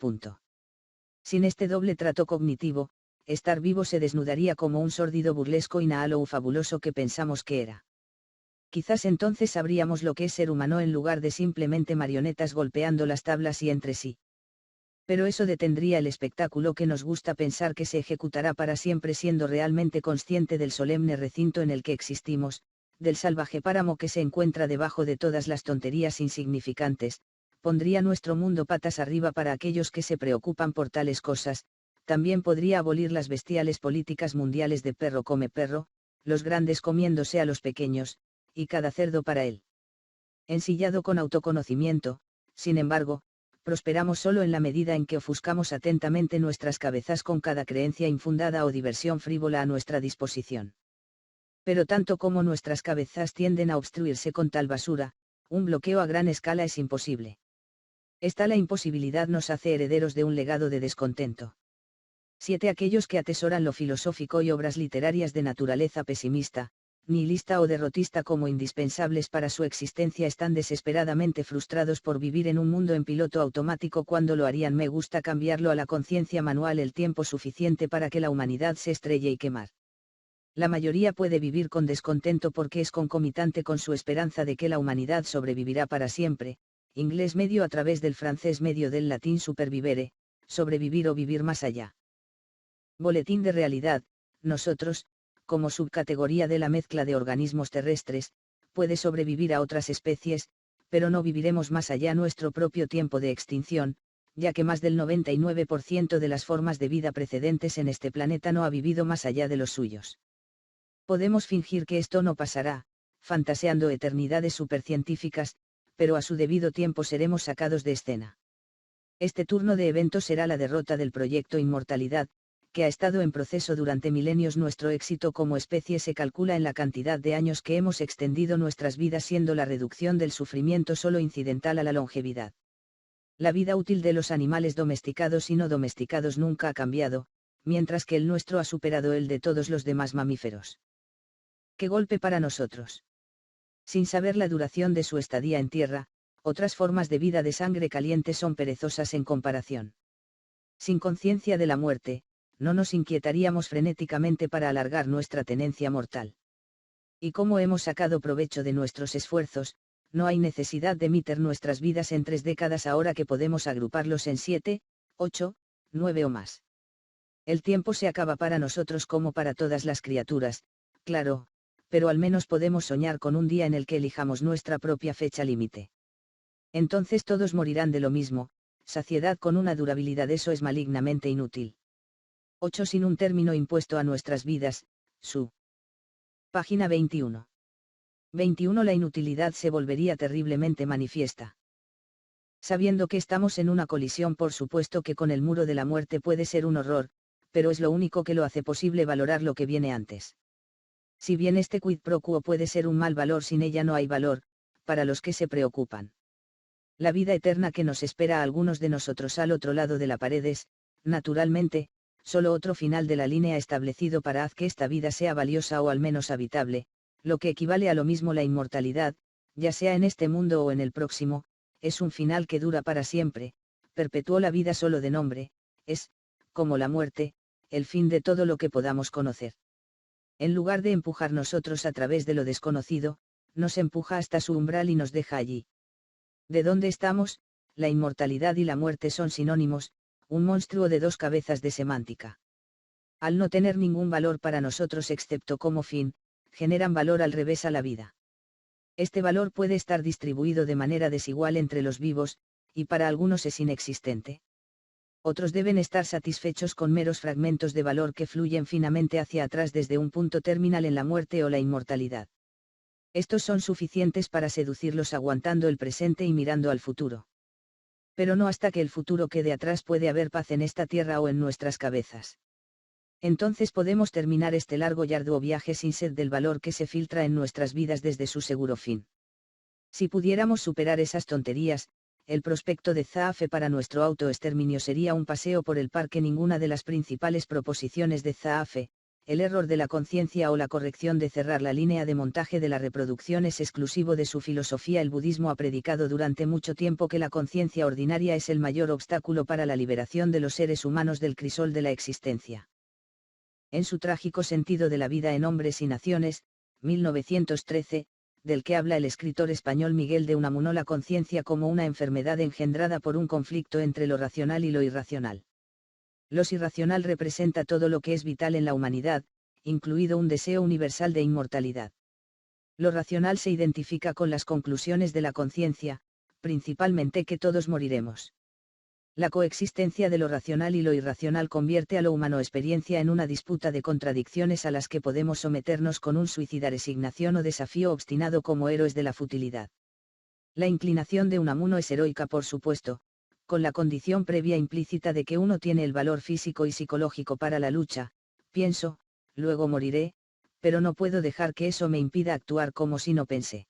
Sin este doble trato cognitivo, estar vivo se desnudaría como un sórdido burlesco inhalo fabuloso que pensamos que era. Quizás entonces sabríamos lo que es ser humano en lugar de simplemente marionetas golpeando las tablas y entre sí. Pero eso detendría el espectáculo que nos gusta pensar que se ejecutará para siempre siendo realmente consciente del solemne recinto en el que existimos, del salvaje páramo que se encuentra debajo de todas las tonterías insignificantes, pondría nuestro mundo patas arriba para aquellos que se preocupan por tales cosas, también podría abolir las bestiales políticas mundiales de perro come perro, los grandes comiéndose a los pequeños, y cada cerdo para él. Ensillado con autoconocimiento, sin embargo, prosperamos solo en la medida en que ofuscamos atentamente nuestras cabezas con cada creencia infundada o diversión frívola a nuestra disposición. Pero tanto como nuestras cabezas tienden a obstruirse con tal basura, un bloqueo a gran escala es imposible. Esta la imposibilidad nos hace herederos de un legado de descontento. 7. Aquellos que atesoran lo filosófico y obras literarias de naturaleza pesimista, nihilista o derrotista como indispensables para su existencia están desesperadamente frustrados por vivir en un mundo en piloto automático cuando lo harían. Me gusta cambiarlo a la conciencia manual el tiempo suficiente para que la humanidad se estrelle y quemar. La mayoría puede vivir con descontento porque es concomitante con su esperanza de que la humanidad sobrevivirá para siempre, inglés medio a través del francés medio del latín supervivere, sobrevivir o vivir más allá. Boletín de realidad, nosotros, como subcategoría de la mezcla de organismos terrestres, puede sobrevivir a otras especies, pero no viviremos más allá nuestro propio tiempo de extinción, ya que más del 99% de las formas de vida precedentes en este planeta no ha vivido más allá de los suyos. Podemos fingir que esto no pasará, fantaseando eternidades supercientíficas, pero a su debido tiempo seremos sacados de escena. Este turno de eventos será la derrota del proyecto Inmortalidad, que ha estado en proceso durante milenios. Nuestro éxito como especie se calcula en la cantidad de años que hemos extendido nuestras vidas, siendo la reducción del sufrimiento solo incidental a la longevidad. La vida útil de los animales domesticados y no domesticados nunca ha cambiado, mientras que el nuestro ha superado el de todos los demás mamíferos. ¡Qué golpe para nosotros! Sin saber la duración de su estadía en tierra, otras formas de vida de sangre caliente son perezosas en comparación. Sin conciencia de la muerte, no nos inquietaríamos frenéticamente para alargar nuestra tenencia mortal. Y como hemos sacado provecho de nuestros esfuerzos, no hay necesidad de meter nuestras vidas en 3 décadas ahora que podemos agruparlos en 7, 8, 9 o más. El tiempo se acaba para nosotros como para todas las criaturas, claro, pero al menos podemos soñar con un día en el que elijamos nuestra propia fecha límite. Entonces todos morirán de lo mismo, saciedad con una durabilidad, eso es malignamente inútil. 8. Sin un término impuesto a nuestras vidas, su. Página 21. 21. La inutilidad se volvería terriblemente manifiesta. Sabiendo que estamos en una colisión, por supuesto que con el muro de la muerte puede ser un horror, pero es lo único que lo hace posible valorar lo que viene antes. Si bien este quid pro quo puede ser un mal valor, sin ella no hay valor, para los que se preocupan. La vida eterna que nos espera a algunos de nosotros al otro lado de la pared es, naturalmente, solo otro final de la línea establecido para hacer que esta vida sea valiosa o al menos habitable, lo que equivale a lo mismo. La inmortalidad, ya sea en este mundo o en el próximo, es un final que dura para siempre, perpetuó la vida solo de nombre, es, como la muerte, el fin de todo lo que podamos conocer. En lugar de empujar nosotros a través de lo desconocido, nos empuja hasta su umbral y nos deja allí. ¿De dónde estamos? La inmortalidad y la muerte son sinónimos, un monstruo de 2 cabezas de semántica. Al no tener ningún valor para nosotros excepto como fin, generan valor al revés a la vida. Este valor puede estar distribuido de manera desigual entre los vivos, y para algunos es inexistente. Otros deben estar satisfechos con meros fragmentos de valor que fluyen finamente hacia atrás desde un punto terminal en la muerte o la inmortalidad. Estos son suficientes para seducirlos aguantando el presente y mirando al futuro. Pero no hasta que el futuro quede atrás puede haber paz en esta tierra o en nuestras cabezas. Entonces podemos terminar este largo y arduo viaje sin sed del valor que se filtra en nuestras vidas desde su seguro fin. Si pudiéramos superar esas tonterías, el prospecto de Zaafe para nuestro autoexterminio sería un paseo por el parque. Ninguna de las principales proposiciones de Zaafe, el error de la conciencia o la corrección de cerrar la línea de montaje de la reproducción, es exclusivo de su filosofía. El budismo ha predicado durante mucho tiempo que la conciencia ordinaria es el mayor obstáculo para la liberación de los seres humanos del crisol de la existencia. En su trágico sentido de la vida en Hombres y Naciones, 1913, del que habla el escritor español Miguel de Unamuno, la conciencia como una enfermedad engendrada por un conflicto entre lo racional y lo irracional. Lo irracional representa todo lo que es vital en la humanidad, incluido un deseo universal de inmortalidad. Lo racional se identifica con las conclusiones de la conciencia, principalmente que todos moriremos. La coexistencia de lo racional y lo irracional convierte a lo humano experiencia en una disputa de contradicciones a las que podemos someternos con un suicida resignación o desafío obstinado como héroes de la futilidad. La inclinación de Unamuno es heroica, por supuesto, con la condición previa implícita de que uno tiene el valor físico y psicológico para la lucha. Pienso, luego moriré, pero no puedo dejar que eso me impida actuar como si no pensé.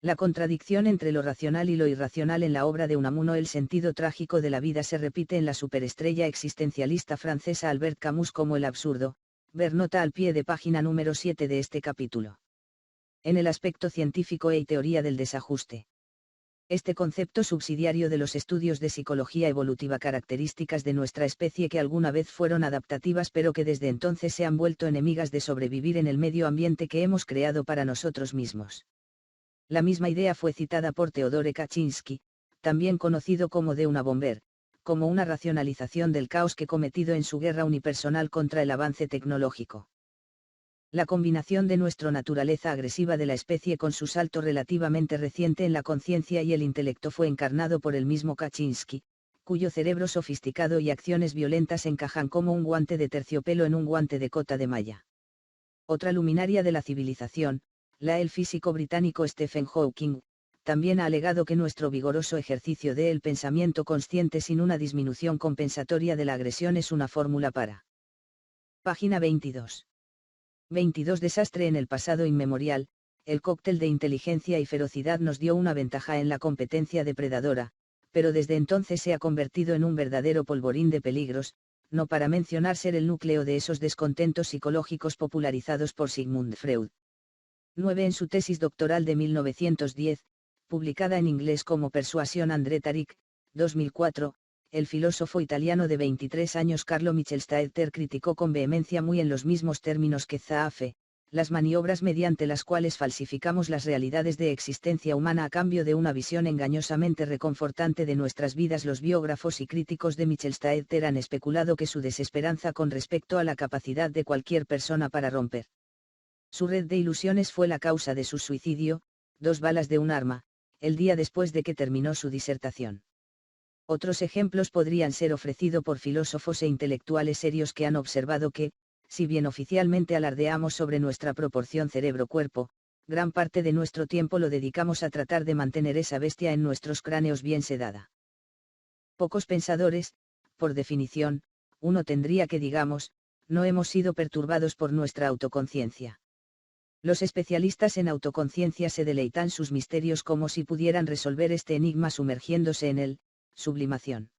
La contradicción entre lo racional y lo irracional en la obra de Unamuno, el sentido trágico de la vida, se repite en la superestrella existencialista francesa Albert Camus como el absurdo. Ver nota al pie de página número 7 de este capítulo. En el aspecto científico y teoría del desajuste. Este concepto subsidiario de los estudios de psicología evolutiva, características de nuestra especie que alguna vez fueron adaptativas pero que desde entonces se han vuelto enemigas de sobrevivir en el medio ambiente que hemos creado para nosotros mismos. La misma idea fue citada por Theodore Kaczynski, también conocido como de una bomber, como una racionalización del caos que cometido en su guerra unipersonal contra el avance tecnológico. La combinación de nuestra naturaleza agresiva de la especie con su salto relativamente reciente en la conciencia y el intelecto fue encarnado por el mismo Kaczynski, cuyo cerebro sofisticado y acciones violentas encajan como un guante de terciopelo en un guante de cota de malla. Otra luminaria de la civilización, el físico británico Stephen Hawking, también ha alegado que nuestro vigoroso ejercicio del pensamiento consciente sin una disminución compensatoria de la agresión es una fórmula para. Página 22. 22. Desastre en el pasado inmemorial. El cóctel de inteligencia y ferocidad nos dio una ventaja en la competencia depredadora, pero desde entonces se ha convertido en un verdadero polvorín de peligros, no para mencionar ser el núcleo de esos descontentos psicológicos popularizados por Sigmund Freud. 9. En su tesis doctoral de 1910, publicada en inglés como Persuasión André Tariq, 2004, el filósofo italiano de 23 años Carlo Michelstaedter criticó con vehemencia, muy en los mismos términos que Zaafe, las maniobras mediante las cuales falsificamos las realidades de existencia humana a cambio de una visión engañosamente reconfortante de nuestras vidas. Los biógrafos y críticos de Michelstaedter han especulado que su desesperanza con respecto a la capacidad de cualquier persona para romper su red de ilusiones fue la causa de su suicidio, 2 balas de un arma, el día después de que terminó su disertación. Otros ejemplos podrían ser ofrecidos por filósofos e intelectuales serios que han observado que, si bien oficialmente alardeamos sobre nuestra proporción cerebro-cuerpo, gran parte de nuestro tiempo lo dedicamos a tratar de mantener esa bestia en nuestros cráneos bien sedada. Pocos pensadores, por definición, uno tendría que digamos, no hemos sido perturbados por nuestra autoconciencia. Los especialistas en autoconciencia se deleitan sus misterios como si pudieran resolver este enigma sumergiéndose en él, sublimación.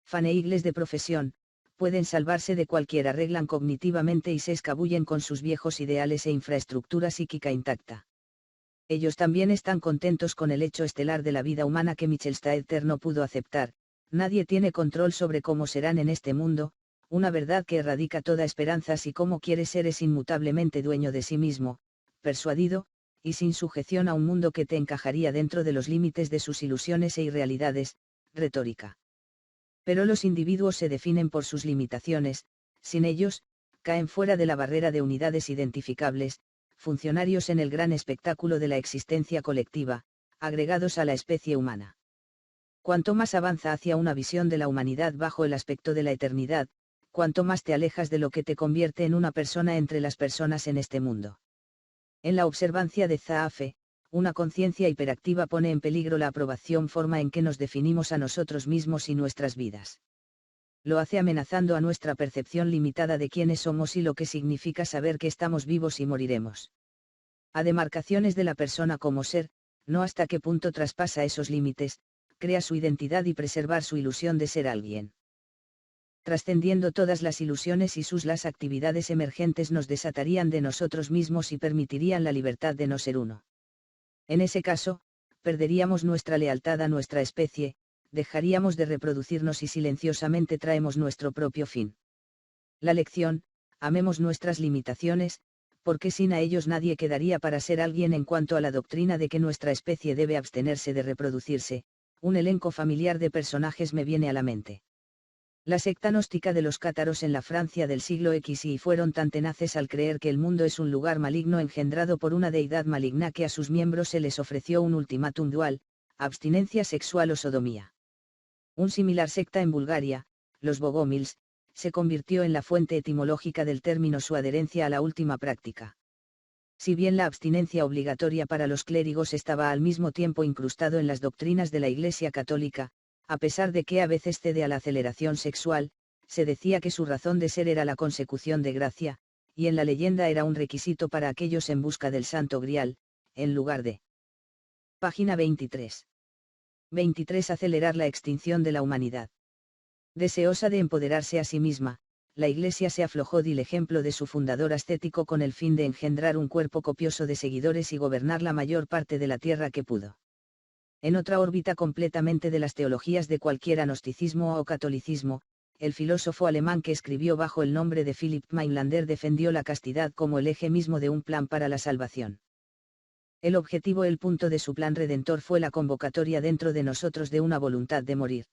Faneigles de profesión, pueden salvarse de cualquier arreglan cognitivamente y se escabullen con sus viejos ideales e infraestructura psíquica intacta. Ellos también están contentos con el hecho estelar de la vida humana que Michelstaedter no pudo aceptar. Nadie tiene control sobre cómo serán en este mundo, una verdad que erradica toda esperanza si como quiere ser es inmutablemente dueño de sí mismo, persuadido, y sin sujeción a un mundo que te encajaría dentro de los límites de sus ilusiones e irrealidades, retórica. Pero los individuos se definen por sus limitaciones, sin ellos, caen fuera de la barrera de unidades identificables, funcionarios en el gran espectáculo de la existencia colectiva, agregados a la especie humana. Cuanto más avanza hacia una visión de la humanidad bajo el aspecto de la eternidad, cuanto más te alejas de lo que te convierte en una persona entre las personas en este mundo. En la observancia de Zaafe, una conciencia hiperactiva pone en peligro la aprobación forma en que nos definimos a nosotros mismos y nuestras vidas. Lo hace amenazando a nuestra percepción limitada de quiénes somos y lo que significa saber que estamos vivos y moriremos. A demarcaciones de la persona como ser, no hasta qué punto traspasa esos límites, crea su identidad y preservar su ilusión de ser alguien. Trascendiendo todas las ilusiones y las actividades emergentes nos desatarían de nosotros mismos y permitirían la libertad de no ser uno. En ese caso, perderíamos nuestra lealtad a nuestra especie, dejaríamos de reproducirnos y silenciosamente traemos nuestro propio fin. La lección, amemos nuestras limitaciones, porque sin a ellos nadie quedaría para ser alguien. En cuanto a la doctrina de que nuestra especie debe abstenerse de reproducirse, un elenco familiar de personajes me viene a la mente. La secta gnóstica de los cátaros en la Francia del siglo X y fueron tan tenaces al creer que el mundo es un lugar maligno engendrado por una deidad maligna que a sus miembros se les ofreció un ultimátum dual, abstinencia sexual o sodomía. Un similar secta en Bulgaria, los Bogomils, se convirtió en la fuente etimológica del término su adherencia a la última práctica. Si bien la abstinencia obligatoria para los clérigos estaba al mismo tiempo incrustado en las doctrinas de la Iglesia católica, a pesar de que a veces cede a la aceleración sexual, se decía que su razón de ser era la consecución de gracia, y en la leyenda era un requisito para aquellos en busca del Santo Grial, en lugar de. Página 23. 23. Acelerar la extinción de la humanidad. Deseosa de empoderarse a sí misma, la Iglesia se aflojó del ejemplo de su fundador ascético con el fin de engendrar un cuerpo copioso de seguidores y gobernar la mayor parte de la tierra que pudo. En otra órbita completamente de las teologías de cualquier agnosticismo o catolicismo, el filósofo alemán que escribió bajo el nombre de Philipp Mainlander defendió la castidad como el eje mismo de un plan para la salvación. El objetivo, el punto de su plan redentor fue la convocatoria dentro de nosotros de una voluntad de morir.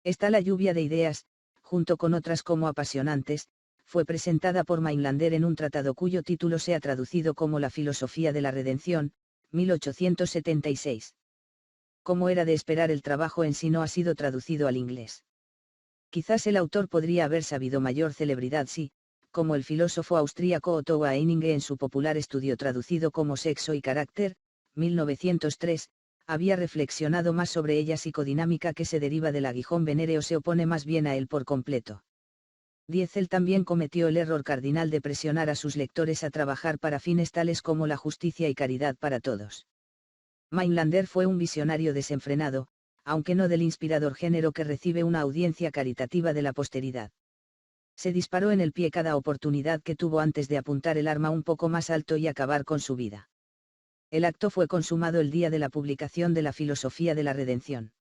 Esta la lluvia de ideas, junto con otras como apasionantes, fue presentada por Mainlander en un tratado cuyo título se ha traducido como La filosofía de la redención, 1876. Como era de esperar, el trabajo en sí no ha sido traducido al inglés. Quizás el autor podría haber sabido mayor celebridad si, como el filósofo austríaco Otto Weininger en su popular estudio traducido como Sexo y Carácter, 1903, había reflexionado más sobre ella. Psicodinámica que se deriva del aguijón venéreo se opone más bien a él por completo. 10. Él también cometió el error cardinal de presionar a sus lectores a trabajar para fines tales como la justicia y caridad para todos. Mainlander fue un visionario desenfrenado, aunque no del inspirador género que recibe una audiencia caritativa de la posteridad. Se disparó en el pie cada oportunidad que tuvo antes de apuntar el arma un poco más alto y acabar con su vida. El acto fue consumado el día de la publicación de la Filosofía de la Redención.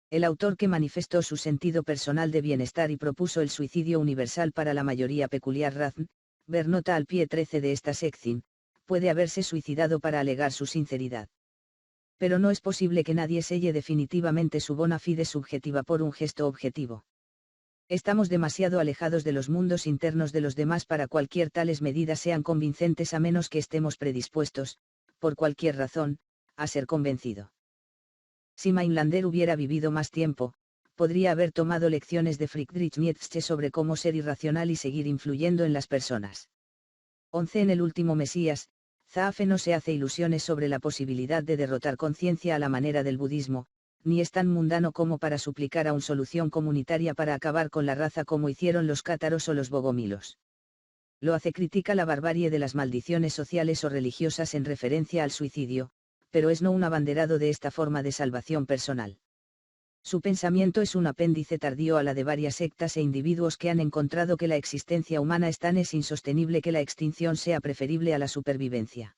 El autor, que manifestó su sentido personal de bienestar y propuso el suicidio universal para la mayoría peculiar razón, ver nota al pie 13 de esta sección, puede haberse suicidado para alegar su sinceridad. Pero no es posible que nadie selle definitivamente su bona fide subjetiva por un gesto objetivo. Estamos demasiado alejados de los mundos internos de los demás para cualquier tales medidas sean convincentes, a menos que estemos predispuestos, por cualquier razón, a ser convencido. Si Mainlander hubiera vivido más tiempo, podría haber tomado lecciones de Friedrich Nietzsche sobre cómo ser irracional y seguir influyendo en las personas. 11. En el último Mesías, Zaafe no se hace ilusiones sobre la posibilidad de derrotar conciencia a la manera del budismo, ni es tan mundano como para suplicar a una solución comunitaria para acabar con la raza como hicieron los cátaros o los bogomilos. Lo hace, critica la barbarie de las maldiciones sociales o religiosas en referencia al suicidio, pero es no un abanderado de esta forma de salvación personal. Su pensamiento es un apéndice tardío a la de varias sectas e individuos que han encontrado que la existencia humana es tan insostenible que la extinción sea preferible a la supervivencia.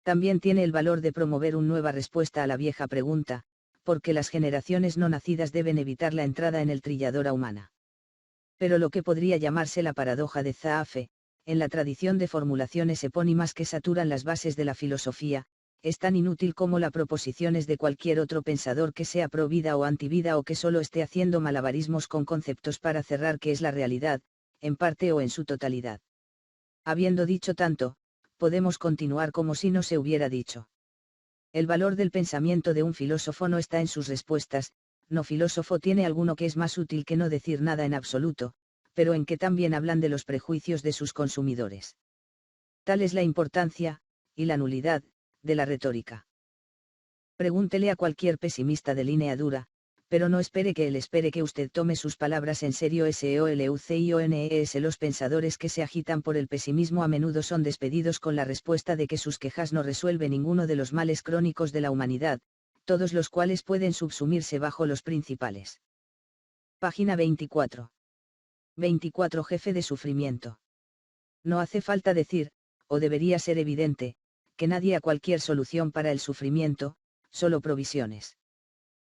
También tiene el valor de promover una nueva respuesta a la vieja pregunta, ¿por qué las generaciones no nacidas deben evitar la entrada en el trilladora humana? Pero lo que podría llamarse la paradoja de Zaafe, en la tradición de formulaciones epónimas que saturan las bases de la filosofía, es tan inútil como las proposiciones de cualquier otro pensador que sea pro vida o antivida o que solo esté haciendo malabarismos con conceptos para cerrar qué es la realidad, en parte o en su totalidad. Habiendo dicho tanto, podemos continuar como si no se hubiera dicho. El valor del pensamiento de un filósofo no está en sus respuestas, no filósofo tiene alguno que es más útil que no decir nada en absoluto, pero en que también hablan de los prejuicios de sus consumidores. Tal es la importancia, y la nulidad, de la retórica. Pregúntele a cualquier pesimista de línea dura, pero no espere que él espere que usted tome sus palabras en serio. SOLUCIONES. Los pensadores que se agitan por el pesimismo a menudo son despedidos con la respuesta de que sus quejas no resuelve ninguno de los males crónicos de la humanidad, todos los cuales pueden subsumirse bajo los principales. Página 24. 24. Jefe de sufrimiento. No hace falta decir, o debería ser evidente, que nadie ha cualquier solución para el sufrimiento, solo provisiones.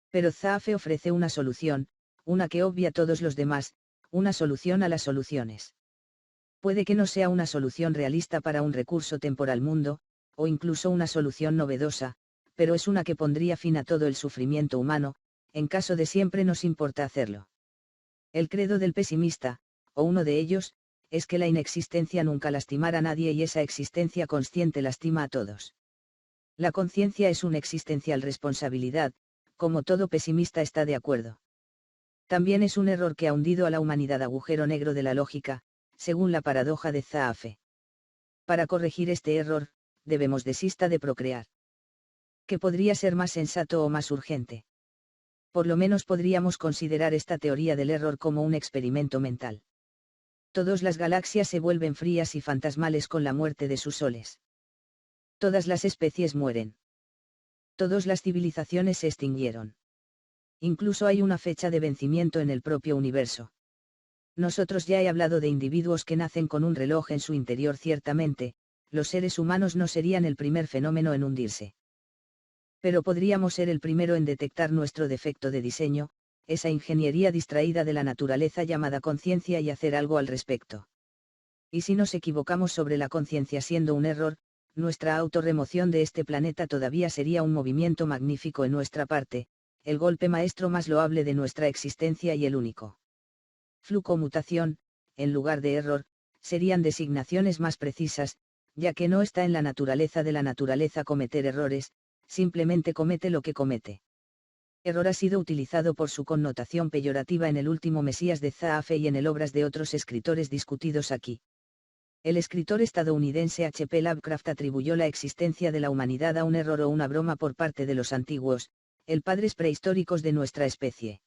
Pero Zaafe ofrece una solución, una que obvia todos los demás, una solución a las soluciones. Puede que no sea una solución realista para un recurso temporal mundo, o incluso una solución novedosa, pero es una que pondría fin a todo el sufrimiento humano, en caso de siempre nos importa hacerlo. El credo del pesimista, o uno de ellos, es que la inexistencia nunca lastimará a nadie y esa existencia consciente lastima a todos. La conciencia es una existencial responsabilidad, como todo pesimista está de acuerdo. También es un error que ha hundido a la humanidad agujero negro de la lógica, según la paradoja de Zaafe. Para corregir este error, debemos desista de procrear. ¿Qué podría ser más sensato o más urgente? Por lo menos podríamos considerar esta teoría del error como un experimento mental. Todas las galaxias se vuelven frías y fantasmales con la muerte de sus soles. Todas las especies mueren. Todas las civilizaciones se extinguieron. Incluso hay una fecha de vencimiento en el propio universo. Nosotros ya he hablado de individuos que nacen con un reloj en su interior. Ciertamente, los seres humanos no serían el primer fenómeno en hundirse. Pero podríamos ser el primero en detectar nuestro defecto de diseño, esa ingeniería distraída de la naturaleza llamada conciencia y hacer algo al respecto. Y si nos equivocamos sobre la conciencia siendo un error, nuestra autorremoción de este planeta todavía sería un movimiento magnífico en nuestra parte, el golpe maestro más loable de nuestra existencia y el único. Flucomutación, en lugar de error, serían designaciones más precisas, ya que no está en la naturaleza de la naturaleza cometer errores, simplemente comete lo que comete. Error ha sido utilizado por su connotación peyorativa en el último Mesías de Zaafe y en el obras de otros escritores discutidos aquí. El escritor estadounidense H. P. Lovecraft atribuyó la existencia de la humanidad a un error o una broma por parte de los antiguos, el padres prehistóricos de nuestra especie.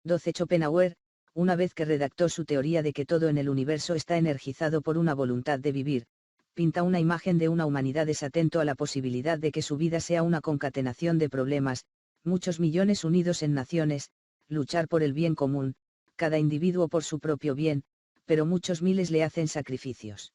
12. Schopenhauer, una vez que redactó su teoría de que todo en el universo está energizado por una voluntad de vivir, pinta una imagen de una humanidad desatento a la posibilidad de que su vida sea una concatenación de problemas, muchos millones unidos en naciones, luchar por el bien común, cada individuo por su propio bien, pero muchos miles le hacen sacrificios.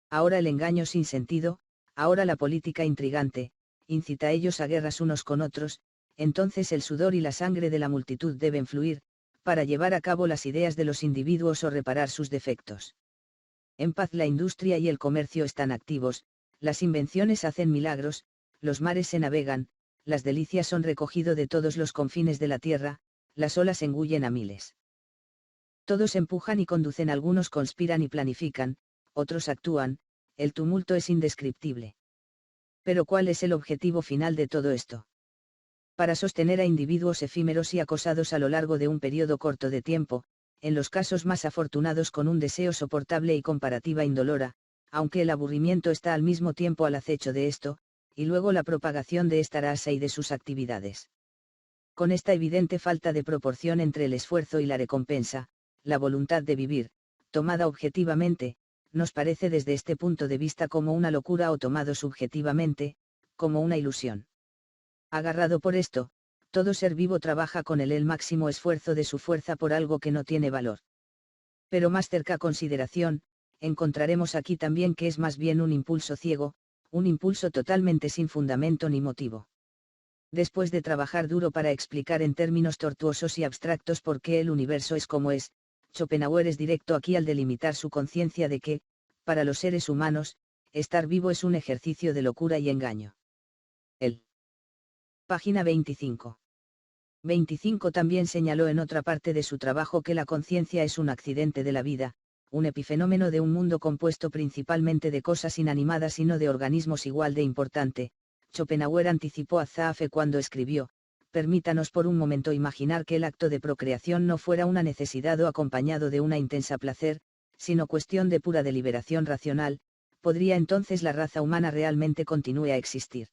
Ahora el engaño sin sentido, ahora la política intrigante, incita a ellos a guerras unos con otros, entonces el sudor y la sangre de la multitud deben fluir, para llevar a cabo las ideas de los individuos o reparar sus defectos. En paz la industria y el comercio están activos, las invenciones hacen milagros, los mares se navegan, las delicias son recogido de todos los confines de la tierra, las olas engullen a miles. Todos empujan y conducen, algunos conspiran y planifican, otros actúan, el tumulto es indescriptible. Pero ¿cuál es el objetivo final de todo esto? Para sostener a individuos efímeros y acosados a lo largo de un periodo corto de tiempo, en los casos más afortunados con un deseo soportable y comparativa indolora, aunque el aburrimiento está al mismo tiempo al acecho de esto, y luego la propagación de esta raza y de sus actividades. Con esta evidente falta de proporción entre el esfuerzo y la recompensa, la voluntad de vivir, tomada objetivamente, nos parece desde este punto de vista como una locura o tomado subjetivamente, como una ilusión. Agarrado por esto, todo ser vivo trabaja con el máximo esfuerzo de su fuerza por algo que no tiene valor. Pero más cerca consideración, encontraremos aquí también que es más bien un impulso ciego, un impulso totalmente sin fundamento ni motivo. Después de trabajar duro para explicar en términos tortuosos y abstractos por qué el universo es como es, Schopenhauer es directo aquí al delimitar su conciencia de que, para los seres humanos, estar vivo es un ejercicio de locura y engaño. Página 25. 25 también señaló en otra parte de su trabajo que la conciencia es un accidente de la vida, un epifenómeno de un mundo compuesto principalmente de cosas inanimadas y no de organismos igual de importante. Schopenhauer anticipó a Zaafe cuando escribió: permítanos por un momento imaginar que el acto de procreación no fuera una necesidad o acompañado de una intensa placer, sino cuestión de pura deliberación racional, ¿podría entonces la raza humana realmente continúe a existir?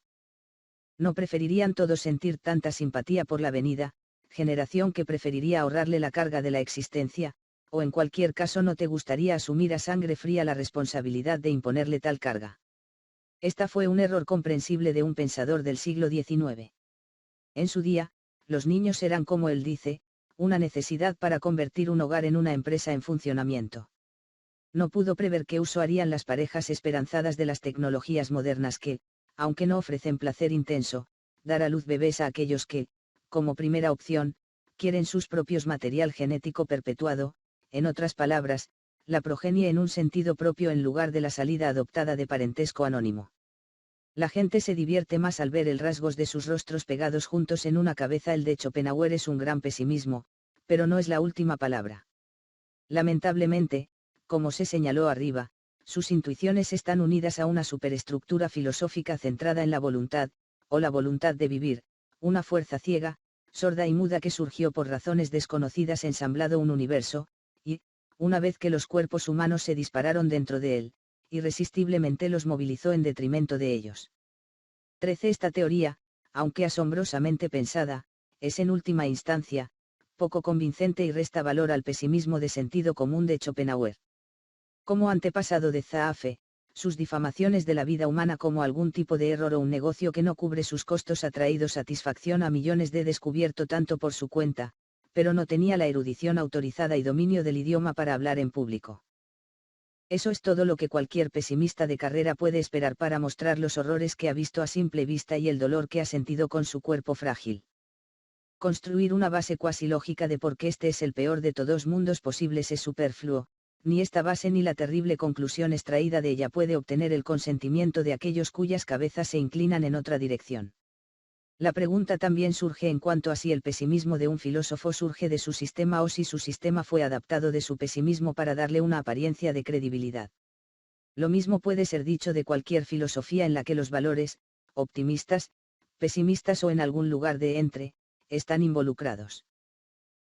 ¿No preferirían todos sentir tanta simpatía por la venida generación que preferiría ahorrarle la carga de la existencia, o en cualquier caso no te gustaría asumir a sangre fría la responsabilidad de imponerle tal carga? Esta fue un error comprensible de un pensador del siglo XIX. En su día, los niños eran, como él dice, una necesidad para convertir un hogar en una empresa en funcionamiento. No pudo prever qué uso harían las parejas esperanzadas de las tecnologías modernas que, aunque no ofrecen placer intenso, dar a luz bebés a aquellos que, como primera opción, quieren sus propios material genético perpetuado, en otras palabras, la progenie en un sentido propio en lugar de la salida adoptada de parentesco anónimo. La gente se divierte más al ver el rasgos de sus rostros pegados juntos en una cabeza. El de Schopenhauer es un gran pesimismo, pero no es la última palabra. Lamentablemente, como se señaló arriba, sus intuiciones están unidas a una superestructura filosófica centrada en la voluntad, o la voluntad de vivir, una fuerza ciega, sorda y muda que surgió por razones desconocidas ensamblado un universo, y, una vez que los cuerpos humanos se dispararon dentro de él, irresistiblemente los movilizó en detrimento de ellos. 13. Esta teoría, aunque asombrosamente pensada, es en última instancia, poco convincente y resta valor al pesimismo de sentido común de Schopenhauer. Como antepasado de Zaafe, sus difamaciones de la vida humana como algún tipo de error o un negocio que no cubre sus costos ha traído satisfacción a millones de descubierto tanto por su cuenta, pero no tenía la erudición autorizada y dominio del idioma para hablar en público. Eso es todo lo que cualquier pesimista de carrera puede esperar para mostrar los horrores que ha visto a simple vista y el dolor que ha sentido con su cuerpo frágil. Construir una base cuasi lógica de por qué este es el peor de todos mundos posibles es superfluo, ni esta base ni la terrible conclusión extraída de ella puede obtener el consentimiento de aquellos cuyas cabezas se inclinan en otra dirección. La pregunta también surge en cuanto a si el pesimismo de un filósofo surge de su sistema o si su sistema fue adaptado de su pesimismo para darle una apariencia de credibilidad. Lo mismo puede ser dicho de cualquier filosofía en la que los valores, optimistas, pesimistas o en algún lugar de entre, están involucrados.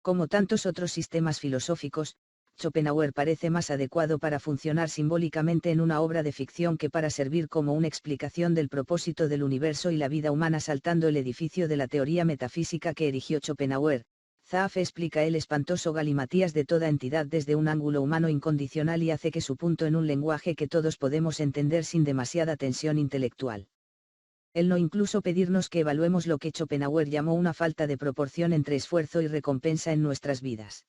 Como tantos otros sistemas filosóficos, Schopenhauer parece más adecuado para funcionar simbólicamente en una obra de ficción que para servir como una explicación del propósito del universo y la vida humana saltando el edificio de la teoría metafísica que erigió Schopenhauer. Zaafe explica el espantoso galimatías de toda entidad desde un ángulo humano incondicional y hace que su punto en un lenguaje que todos podemos entender sin demasiada tensión intelectual. Él no incluso pedirnos que evaluemos lo que Schopenhauer llamó una falta de proporción entre esfuerzo y recompensa en nuestras vidas.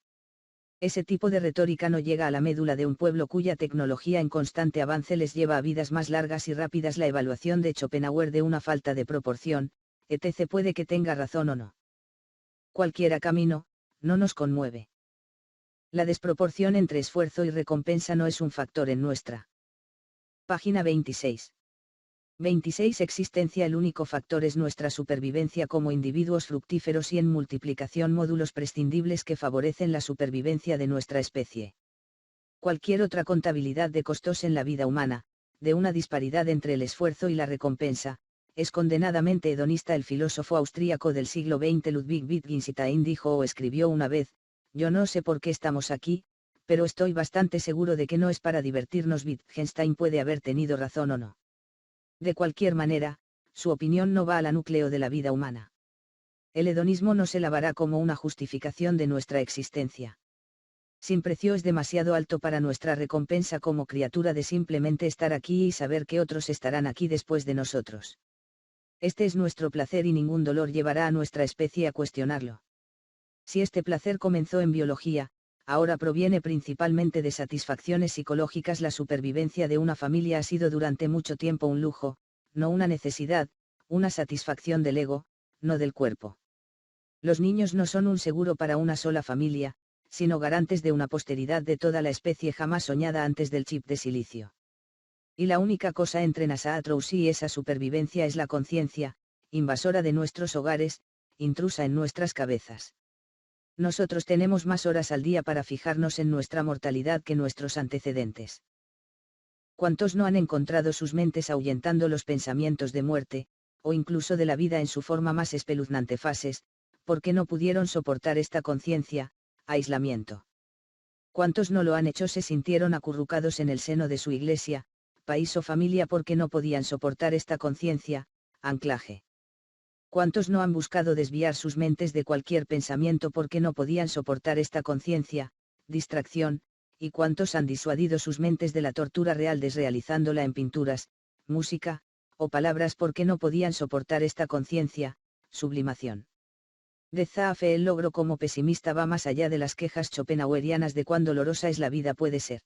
Ese tipo de retórica no llega a la médula de un pueblo cuya tecnología en constante avance les lleva a vidas más largas y rápidas. La evaluación de Schopenhauer de una falta de proporción, etc. puede que tenga razón o no. Cualquiera camino, no nos conmueve. La desproporción entre esfuerzo y recompensa no es un factor en nuestra. Página 26. 26. Existencia. El único factor es nuestra supervivencia como individuos fructíferos y en multiplicación módulos prescindibles que favorecen la supervivencia de nuestra especie. Cualquier otra contabilidad de costos en la vida humana, de una disparidad entre el esfuerzo y la recompensa, es condenadamente hedonista. El filósofo austríaco del siglo XX Ludwig Wittgenstein dijo o escribió una vez: yo no sé por qué estamos aquí, pero estoy bastante seguro de que no es para divertirnos. Wittgenstein puede haber tenido razón o no. De cualquier manera, su opinión no va al núcleo de la vida humana. El hedonismo no se lavará como una justificación de nuestra existencia. Sin precio es demasiado alto para nuestra recompensa como criatura de simplemente estar aquí y saber que otros estarán aquí después de nosotros. Este es nuestro placer y ningún dolor llevará a nuestra especie a cuestionarlo. Si este placer comenzó en biología, ahora proviene principalmente de satisfacciones psicológicas. La supervivencia de una familia ha sido durante mucho tiempo un lujo, no una necesidad, una satisfacción del ego, no del cuerpo. Los niños no son un seguro para una sola familia, sino garantes de una posteridad de toda la especie jamás soñada antes del chip de silicio. Y la única cosa entre nosotros y esa supervivencia es la conciencia, invasora de nuestros hogares, intrusa en nuestras cabezas. Nosotros tenemos más horas al día para fijarnos en nuestra mortalidad que nuestros antecedentes. ¿Cuántos no han encontrado sus mentes ahuyentando los pensamientos de muerte, o incluso de la vida en su forma más espeluznante fases, porque no pudieron soportar esta conciencia, aislamiento? ¿Cuántos no lo han hecho? Se sintieron acurrucados en el seno de su iglesia, país o familia porque no podían soportar esta conciencia, anclaje. ¿Cuántos no han buscado desviar sus mentes de cualquier pensamiento porque no podían soportar esta conciencia, distracción, y cuántos han disuadido sus mentes de la tortura real desrealizándola en pinturas, música, o palabras porque no podían soportar esta conciencia, sublimación? De Zaafe el logro como pesimista va más allá de las quejas schopenhauerianas de cuán dolorosa es la vida puede ser.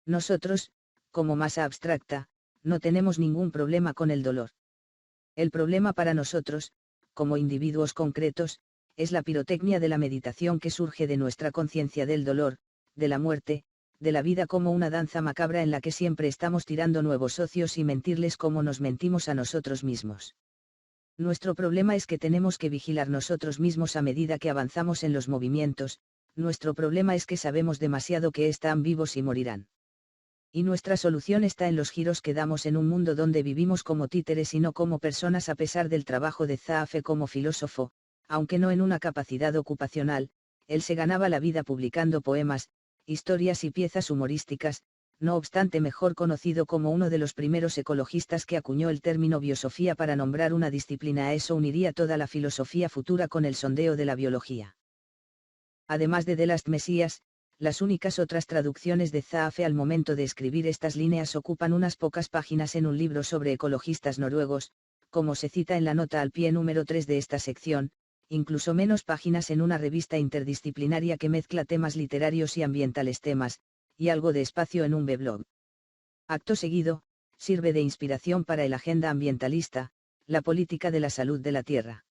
Nosotros, como masa abstracta, no tenemos ningún problema con el dolor. El problema para nosotros, como individuos concretos, es la pirotecnia de la meditación que surge de nuestra conciencia del dolor, de la muerte, de la vida como una danza macabra en la que siempre estamos tirando nuevos socios y mentirles como nos mentimos a nosotros mismos. Nuestro problema es que tenemos que vigilar nosotros mismos a medida que avanzamos en los movimientos, nuestro problema es que sabemos demasiado que están vivos y morirán. Y nuestra solución está en los giros que damos en un mundo donde vivimos como títeres y no como personas a pesar del trabajo de Zaafe como filósofo, aunque no en una capacidad ocupacional, él se ganaba la vida publicando poemas, historias y piezas humorísticas, no obstante mejor conocido como uno de los primeros ecologistas que acuñó el término biosofía para nombrar una disciplina. A eso uniría toda la filosofía futura con el sondeo de la biología. Además de The Last Messiah, las únicas otras traducciones de Zaafe al momento de escribir estas líneas ocupan unas pocas páginas en un libro sobre ecologistas noruegos, como se cita en la nota al pie número 3 de esta sección, incluso menos páginas en una revista interdisciplinaria que mezcla temas literarios y ambientales y algo de espacio en un weblog. Acto seguido, sirve de inspiración para el agenda ambientalista, la política de la salud de la Tierra.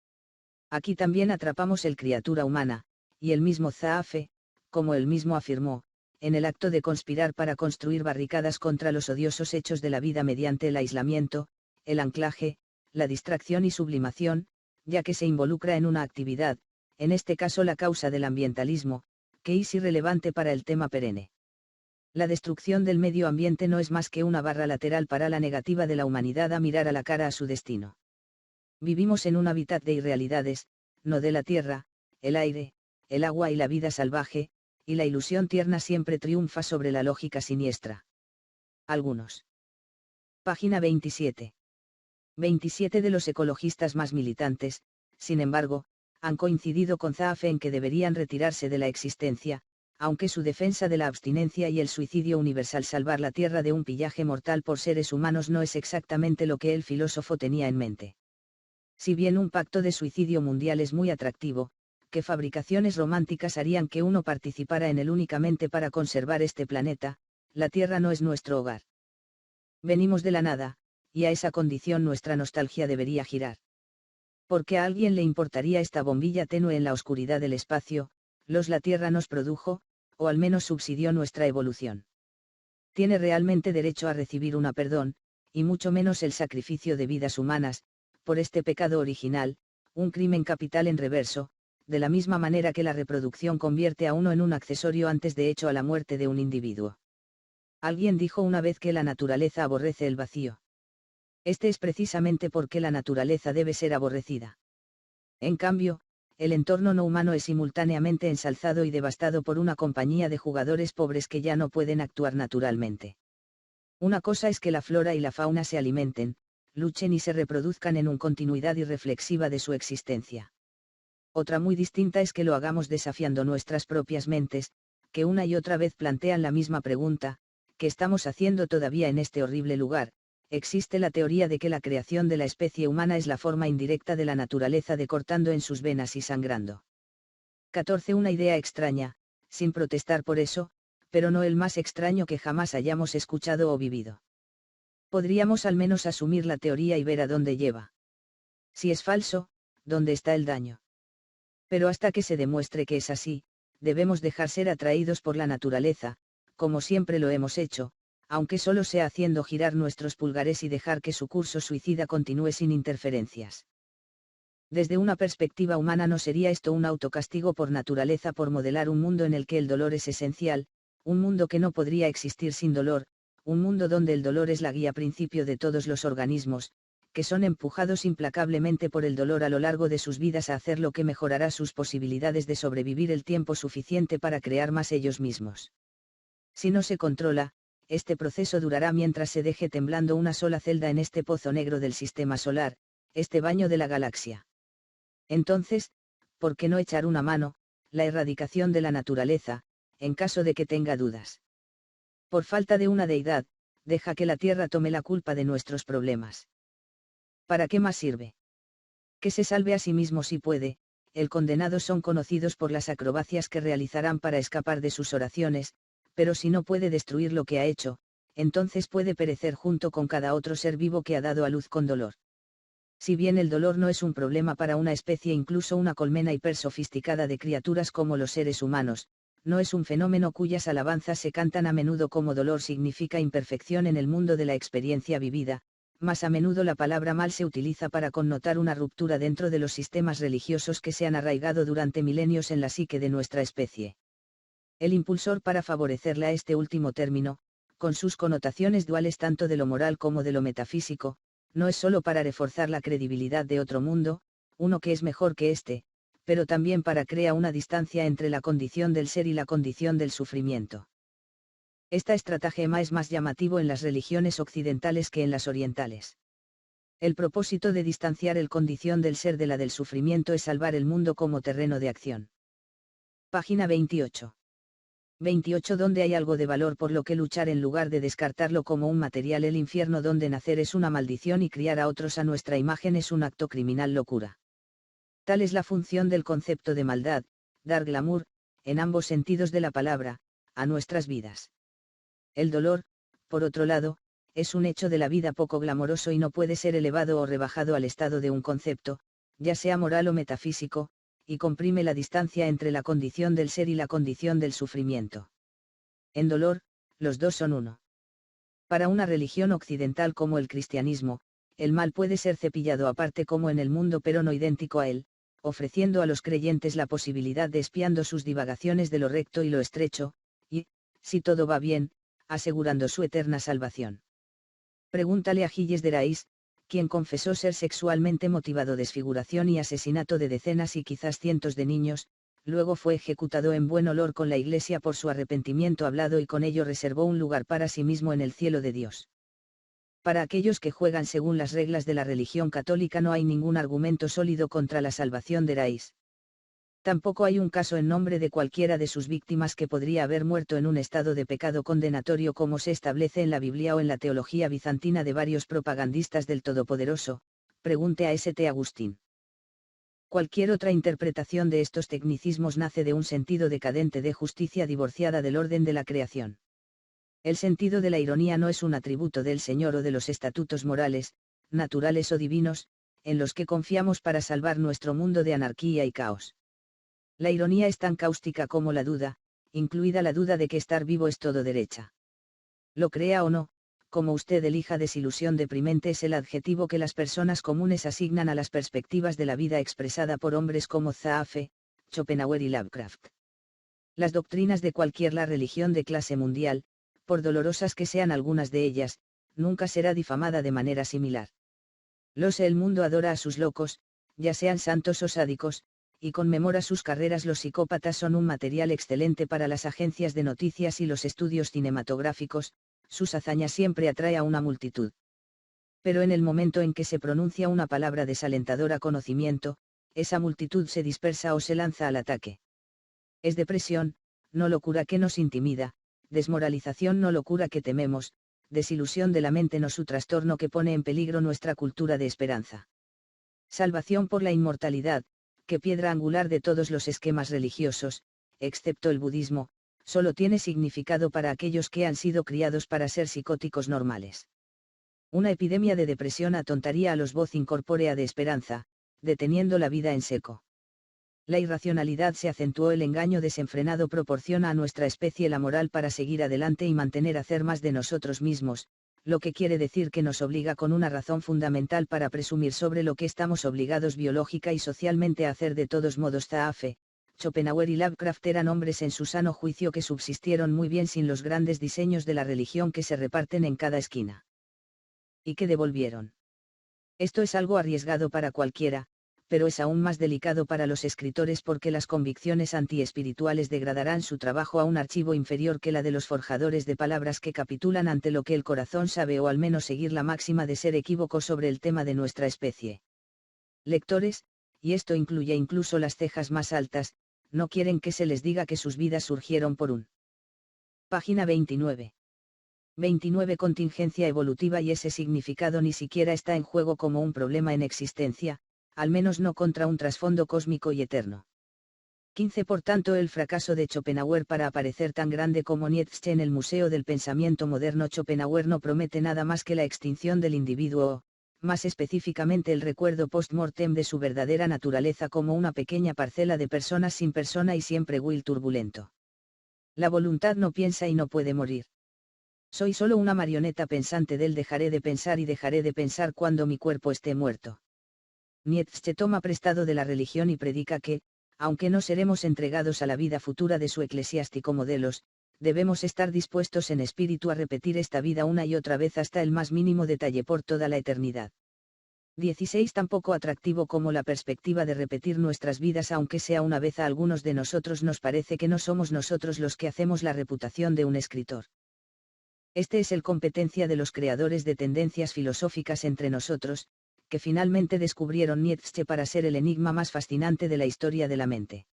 Aquí también atrapamos el criatura humana, y el mismo Zaafe, como él mismo afirmó, en el acto de conspirar para construir barricadas contra los odiosos hechos de la vida mediante el aislamiento, el anclaje, la distracción y sublimación, ya que se involucra en una actividad, en este caso la causa del ambientalismo, que es irrelevante para el tema perenne. La destrucción del medio ambiente no es más que una barra lateral para la negativa de la humanidad a mirar a la cara a su destino. Vivimos en un hábitat de irrealidades, no de la tierra, el aire, el agua y la vida salvaje, y la ilusión tierna siempre triunfa sobre la lógica siniestra. Algunos. Página 27. 27 de los ecologistas más militantes, sin embargo, han coincidido con Zaafe en que deberían retirarse de la existencia, aunque su defensa de la abstinencia y el suicidio universal, salvar la Tierra de un pillaje mortal por seres humanos, no es exactamente lo que el filósofo tenía en mente. Si bien un pacto de suicidio mundial es muy atractivo, ¿qué fabricaciones románticas harían que uno participara en él únicamente para conservar este planeta? La Tierra no es nuestro hogar. Venimos de la nada, y a esa condición nuestra nostalgia debería girar. Porque a alguien le importaría esta bombilla tenue en la oscuridad del espacio, la Tierra nos produjo, o al menos subsidió nuestra evolución. Tiene realmente derecho a recibir una perdón, y mucho menos el sacrificio de vidas humanas, por este pecado original, un crimen capital en reverso, de la misma manera que la reproducción convierte a uno en un accesorio antes de hecho a la muerte de un individuo. Alguien dijo una vez que la naturaleza aborrece el vacío. Este es precisamente porque la naturaleza debe ser aborrecida. En cambio, el entorno no humano es simultáneamente ensalzado y devastado por una compañía de jugadores pobres que ya no pueden actuar naturalmente. Una cosa es que la flora y la fauna se alimenten, luchen y se reproduzcan en una continuidad irreflexiva de su existencia. Otra muy distinta es que lo hagamos desafiando nuestras propias mentes, que una y otra vez plantean la misma pregunta: ¿qué estamos haciendo todavía en este horrible lugar? Existe la teoría de que la creación de la especie humana es la forma indirecta de la naturaleza de cortando en sus venas y sangrando. 14. Una idea extraña, sin protestar por eso, pero no el más extraño que jamás hayamos escuchado o vivido. Podríamos al menos asumir la teoría y ver a dónde lleva. Si es falso, ¿dónde está el daño? Pero hasta que se demuestre que es así, debemos dejar ser atraídos por la naturaleza, como siempre lo hemos hecho, aunque solo sea haciendo girar nuestros pulgares y dejar que su curso suicida continúe sin interferencias. Desde una perspectiva humana, ¿no sería esto un autocastigo por naturaleza por modelar un mundo en el que el dolor es esencial, un mundo que no podría existir sin dolor, un mundo donde el dolor es la guía principio de todos los organismos, que son empujados implacablemente por el dolor a lo largo de sus vidas a hacer lo que mejorará sus posibilidades de sobrevivir el tiempo suficiente para crear más ellos mismos? Si no se controla, este proceso durará mientras se deje temblando una sola celda en este pozo negro del sistema solar, este baño de la galaxia. Entonces, ¿por qué no echar una mano, la erradicación de la naturaleza, en caso de que tenga dudas? Por falta de una deidad, deja que la Tierra tome la culpa de nuestros problemas. ¿Para qué más sirve? Que se salve a sí mismo si puede, el condenado son conocidos por las acrobacias que realizarán para escapar de sus oraciones, pero si no puede destruir lo que ha hecho, entonces puede perecer junto con cada otro ser vivo que ha dado a luz con dolor. Si bien el dolor no es un problema para una especie, incluso una colmena hipersofisticada de criaturas como los seres humanos, no es un fenómeno cuyas alabanzas se cantan a menudo como dolor significa imperfección en el mundo de la experiencia vivida, más a menudo la palabra mal se utiliza para connotar una ruptura dentro de los sistemas religiosos que se han arraigado durante milenios en la psique de nuestra especie. El impulsor para favorecerle a este último término, con sus connotaciones duales tanto de lo moral como de lo metafísico, no es sólo para reforzar la credibilidad de otro mundo, uno que es mejor que este, pero también para crear una distancia entre la condición del ser y la condición del sufrimiento. Esta estratagema es más llamativo en las religiones occidentales que en las orientales. El propósito de distanciar el condición del ser de la del sufrimiento es salvar el mundo como terreno de acción. Página 28. 28 Donde hay algo de valor por lo que luchar en lugar de descartarlo como un material. El infierno donde nacer es una maldición y criar a otros a nuestra imagen es un acto criminal locura. Tal es la función del concepto de maldad, dar glamour, en ambos sentidos de la palabra, a nuestras vidas. El dolor, por otro lado, es un hecho de la vida poco glamoroso y no puede ser elevado o rebajado al estado de un concepto, ya sea moral o metafísico, y comprime la distancia entre la condición del ser y la condición del sufrimiento. En dolor, los dos son uno. Para una religión occidental como el cristianismo, el mal puede ser cepillado aparte como en el mundo pero no idéntico a él, ofreciendo a los creyentes la posibilidad de espiando sus divagaciones de lo recto y lo estrecho, y, si todo va bien, asegurando su eterna salvación. Pregúntale a Gilles de Rais, quien confesó ser sexualmente motivado desfiguración y asesinato de decenas y quizás cientos de niños, luego fue ejecutado en buen olor con la Iglesia por su arrepentimiento hablado y con ello reservó un lugar para sí mismo en el cielo de Dios. Para aquellos que juegan según las reglas de la religión católica no hay ningún argumento sólido contra la salvación de Rais. Tampoco hay un caso en nombre de cualquiera de sus víctimas que podría haber muerto en un estado de pecado condenatorio como se establece en la Biblia o en la teología bizantina de varios propagandistas del Todopoderoso, pregunte a St. Agustín. Cualquier otra interpretación de estos tecnicismos nace de un sentido decadente de justicia divorciada del orden de la creación. El sentido de la ironía no es un atributo del Señor o de los estatutos morales, naturales o divinos, en los que confiamos para salvar nuestro mundo de anarquía y caos. La ironía es tan cáustica como la duda, incluida la duda de que estar vivo es todo derecha. Lo crea o no, como usted elija, desilusión deprimente es el adjetivo que las personas comunes asignan a las perspectivas de la vida expresada por hombres como Zaafe, Schopenhauer y Lovecraft. Las doctrinas de cualquier la religión de clase mundial, por dolorosas que sean algunas de ellas, nunca será difamada de manera similar. El mundo adora a sus locos, ya sean santos o sádicos, y conmemora sus carreras. Los psicópatas son un material excelente para las agencias de noticias y los estudios cinematográficos, sus hazañas siempre atrae a una multitud. Pero en el momento en que se pronuncia una palabra desalentadora conocimiento, esa multitud se dispersa o se lanza al ataque. Es depresión, no locura que nos intimida, desmoralización no locura que tememos, desilusión de la mente no su trastorno que pone en peligro nuestra cultura de esperanza. Salvación por la inmortalidad, que piedra angular de todos los esquemas religiosos, excepto el budismo, solo tiene significado para aquellos que han sido criados para ser psicóticos normales. Una epidemia de depresión atontaría a los voz incorpórea de esperanza, deteniendo la vida en seco. La irracionalidad se acentuó, el engaño desenfrenado proporciona a nuestra especie la moral para seguir adelante y mantener hacer más de nosotros mismos, lo que quiere decir que nos obliga con una razón fundamental para presumir sobre lo que estamos obligados biológica y socialmente a hacer. De todos modos, Zaafe, Schopenhauer y Lovecraft eran hombres en su sano juicio que subsistieron muy bien sin los grandes diseños de la religión que se reparten en cada esquina. Y que devolvieron. Esto es algo arriesgado para cualquiera, pero es aún más delicado para los escritores porque las convicciones antiespirituales degradarán su trabajo a un archivo inferior que la de los forjadores de palabras que capitulan ante lo que el corazón sabe, o al menos seguir la máxima de ser equívoco sobre el tema de nuestra especie. Lectores, y esto incluye incluso las cejas más altas, no quieren que se les diga que sus vidas surgieron por un. Página 29. 29 Contingencia evolutiva, y ese significado ni siquiera está en juego como un problema en existencia, al menos no contra un trasfondo cósmico y eterno. 15 Por tanto, el fracaso de Schopenhauer para aparecer tan grande como Nietzsche en el Museo del Pensamiento Moderno. Schopenhauer no promete nada más que la extinción del individuo o, más específicamente, el recuerdo post-mortem de su verdadera naturaleza como una pequeña parcela de personas sin persona y siempre will turbulento. La voluntad no piensa y no puede morir. Soy solo una marioneta pensante del dejaré de pensar y dejaré de pensar cuando mi cuerpo esté muerto. Nietzsche toma prestado de la religión y predica que, aunque no seremos entregados a la vida futura de su eclesiástico modelos, debemos estar dispuestos en espíritu a repetir esta vida una y otra vez hasta el más mínimo detalle por toda la eternidad. 16. Tan poco atractivo como la perspectiva de repetir nuestras vidas, aunque sea una vez. A algunos de nosotros nos parece que no somos nosotros los que hacemos la reputación de un escritor. Este es el competencia de los creadores de tendencias filosóficas entre nosotros, que finalmente descubrieron Nietzsche para ser el enigma más fascinante de la historia de la mente.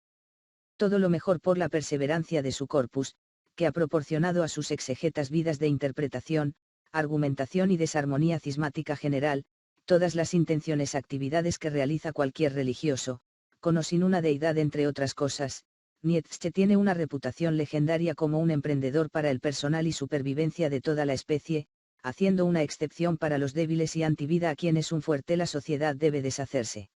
Todo lo mejor por la perseverancia de su corpus, que ha proporcionado a sus exegetas vidas de interpretación, argumentación y desarmonía cismática general, todas las intenciones actividades que realiza cualquier religioso, con o sin una deidad entre otras cosas. Nietzsche tiene una reputación legendaria como un emprendedor para el personal y supervivencia de toda la especie, haciendo una excepción para los débiles y antivida a quienes un fuerte la sociedad debe deshacerse.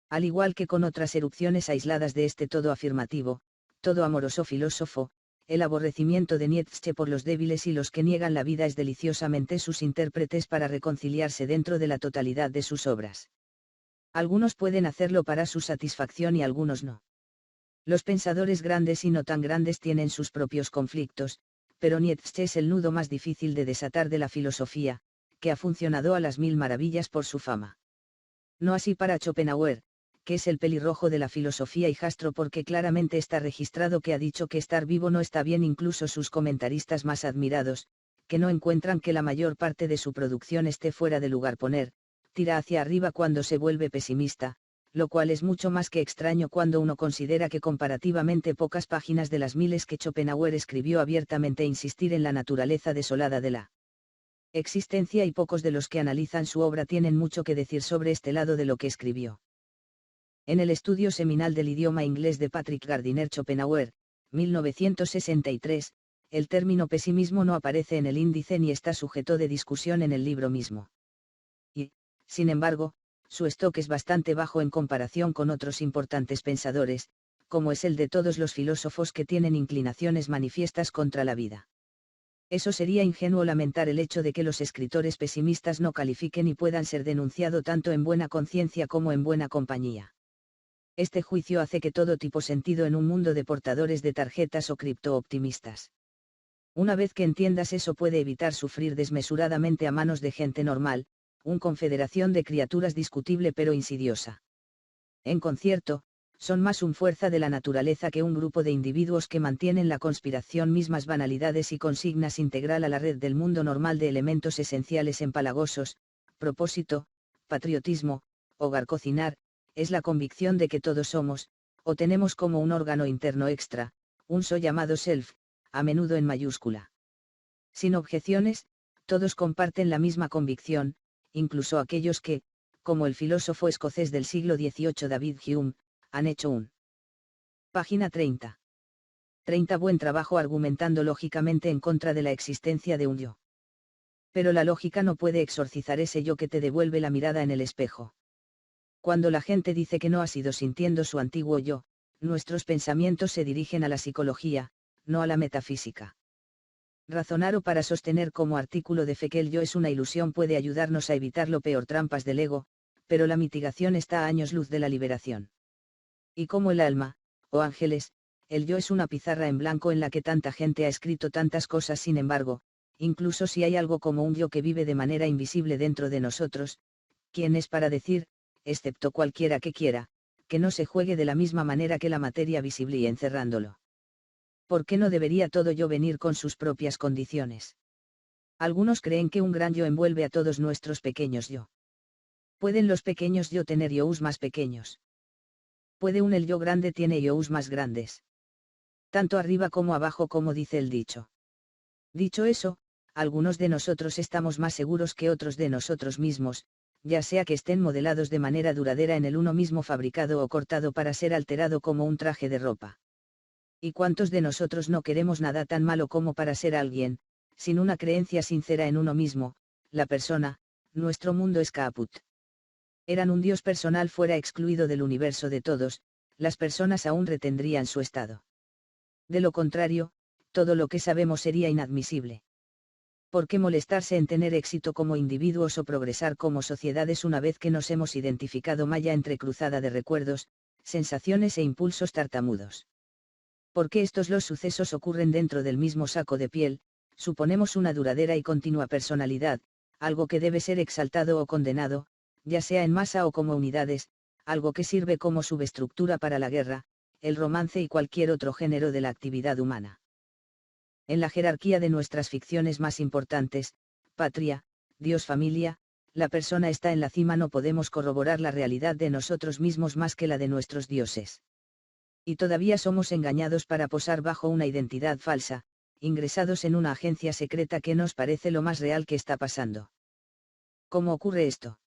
Al igual que con otras erupciones aisladas de este todo afirmativo, todo amoroso filósofo, el aborrecimiento de Nietzsche por los débiles y los que niegan la vida es deliciosamente sus intérpretes para reconciliarse dentro de la totalidad de sus obras. Algunos pueden hacerlo para su satisfacción y algunos no. Los pensadores grandes y no tan grandes tienen sus propios conflictos, pero Nietzsche es el nudo más difícil de desatar de la filosofía, que ha funcionado a las mil maravillas por su fama. No así para Schopenhauer, que es el pelirrojo de la filosofía hijastro, porque claramente está registrado que ha dicho que estar vivo no está bien. Incluso sus comentaristas más admirados, que no encuentran que la mayor parte de su producción esté fuera de lugar, tira hacia arriba cuando se vuelve pesimista, lo cual es mucho más que extraño cuando uno considera que comparativamente pocas páginas de las miles que Schopenhauer escribió abiertamente insistir en la naturaleza desolada de la existencia, y pocos de los que analizan su obra tienen mucho que decir sobre este lado de lo que escribió. En el estudio seminal del idioma inglés de Patrick Gardiner Schopenhauer, 1963, el término pesimismo no aparece en el índice ni está sujeto de discusión en el libro mismo. Y, sin embargo, su stock es bastante bajo en comparación con otros importantes pensadores, como es el de todos los filósofos que tienen inclinaciones manifiestas contra la vida. Eso sería ingenuo lamentar el hecho de que los escritores pesimistas no califiquen y puedan ser denunciado tanto en buena conciencia como en buena compañía. Este juicio hace que todo tipo sentido en un mundo de portadores de tarjetas o criptooptimistas. Una vez que entiendas eso, puede evitar sufrir desmesuradamente a manos de gente normal, una confederación de criaturas discutible pero insidiosa. En concierto, son más un fuerza de la naturaleza que un grupo de individuos que mantienen la conspiración mismas banalidades y consignas integral a la red del mundo normal de elementos esenciales empalagosos, propósito, patriotismo, hogar, cocinar, es la convicción de que todos somos, o tenemos como un órgano interno extra, un so llamado self, a menudo en mayúscula. Sin objeciones, todos comparten la misma convicción, incluso aquellos que, como el filósofo escocés del siglo XVIII David Hume, han hecho un. Página 30. Buen trabajo argumentando lógicamente en contra de la existencia de un yo. Pero la lógica no puede exorcizar ese yo que te devuelve la mirada en el espejo. Cuando la gente dice que no ha sido sintiendo su antiguo yo, nuestros pensamientos se dirigen a la psicología, no a la metafísica. Razonar o para sostener como artículo de fe que el yo es una ilusión puede ayudarnos a evitar lo peor, trampas del ego, pero la mitigación está a años luz de la liberación. Y como el alma, o ángeles, el yo es una pizarra en blanco en la que tanta gente ha escrito tantas cosas. Sin embargo, incluso si hay algo como un yo que vive de manera invisible dentro de nosotros, ¿quién es para decir, excepto cualquiera que quiera, que no se juegue de la misma manera que la materia visible y encerrándolo? ¿Por qué no debería todo yo venir con sus propias condiciones? Algunos creen que un gran yo envuelve a todos nuestros pequeños yo. ¿Pueden los pequeños yo tener yous más pequeños? ¿Puede un el yo grande tiene yous más grandes? Tanto arriba como abajo, como dice el dicho. Dicho eso, algunos de nosotros estamos más seguros que otros de nosotros mismos, ya sea que estén modelados de manera duradera en el uno mismo, fabricado o cortado para ser alterado como un traje de ropa. ¿Y cuántos de nosotros no queremos nada tan malo como para ser alguien, sin una creencia sincera en uno mismo, la persona? Nuestro mundo es caput. Eran un Dios personal fuera excluido del universo de todos, las personas aún retendrían su estado. De lo contrario, todo lo que sabemos sería inadmisible. ¿Por qué molestarse en tener éxito como individuos o progresar como sociedades una vez que nos hemos identificado malla entrecruzada de recuerdos, sensaciones e impulsos tartamudos? ¿Por qué estos los sucesos ocurren dentro del mismo saco de piel? Suponemos una duradera y continua personalidad, algo que debe ser exaltado o condenado, ya sea en masa o como unidades, algo que sirve como subestructura para la guerra, el romance y cualquier otro género de la actividad humana. En la jerarquía de nuestras ficciones más importantes, patria, Dios, familia, la persona está en la cima. No podemos corroborar la realidad de nosotros mismos más que la de nuestros dioses. Y todavía somos engañados para posar bajo una identidad falsa, ingresados en una agencia secreta que nos parece lo más real que está pasando. ¿Cómo ocurre esto?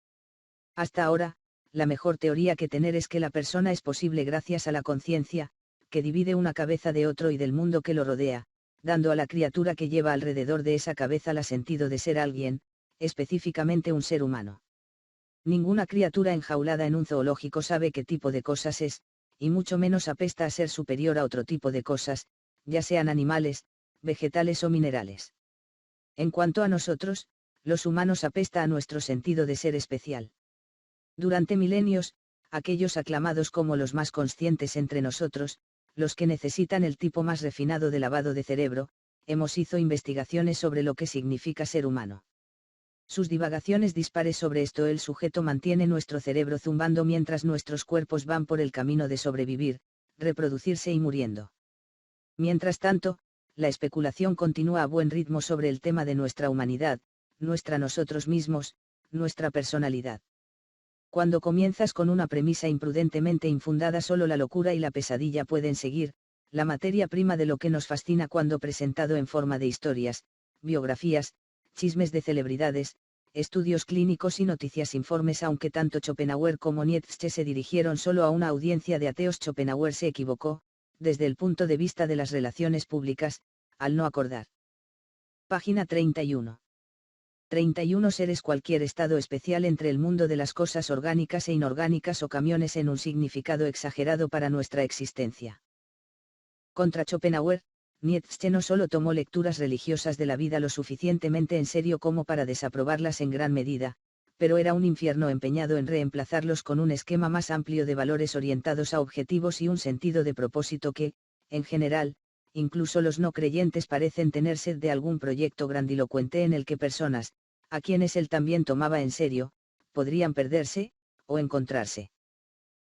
Hasta ahora, la mejor teoría que tener es que la persona es posible gracias a la conciencia, que divide una cabeza de otro y del mundo que lo rodea, dando a la criatura que lleva alrededor de esa cabeza el sentido de ser alguien, específicamente un ser humano. Ninguna criatura enjaulada en un zoológico sabe qué tipo de cosas es, y mucho menos apesta a ser superior a otro tipo de cosas, ya sean animales, vegetales o minerales. En cuanto a nosotros, los humanos apesta a nuestro sentido de ser especial. Durante milenios, aquellos aclamados como los más conscientes entre nosotros, los que necesitan el tipo más refinado de lavado de cerebro, hemos hecho investigaciones sobre lo que significa ser humano. Sus divagaciones dispares sobre esto: el sujeto mantiene nuestro cerebro zumbando mientras nuestros cuerpos van por el camino de sobrevivir, reproducirse y muriendo. Mientras tanto, la especulación continúa a buen ritmo sobre el tema de nuestra humanidad, nuestra nosotros mismos, nuestra personalidad. Cuando comienzas con una premisa imprudentemente infundada, solo la locura y la pesadilla pueden seguir, la materia prima de lo que nos fascina cuando presentado en forma de historias, biografías, chismes de celebridades, estudios clínicos y noticias informes. Aunque tanto Schopenhauer como Nietzsche se dirigieron solo a una audiencia de ateos, Schopenhauer se equivocó, desde el punto de vista de las relaciones públicas, al no acordar. Página 31. 31 seres: cualquier estado especial entre el mundo de las cosas orgánicas e inorgánicas o camiones en un significado exagerado para nuestra existencia. Contra Schopenhauer, Nietzsche no solo tomó lecturas religiosas de la vida lo suficientemente en serio como para desaprobarlas en gran medida, pero era un infierno empeñado en reemplazarlos con un esquema más amplio de valores orientados a objetivos y un sentido de propósito que, en general, incluso los no creyentes parecen tener sed de algún proyecto grandilocuente en el que personas, a quienes él también tomaba en serio, podrían perderse, o encontrarse.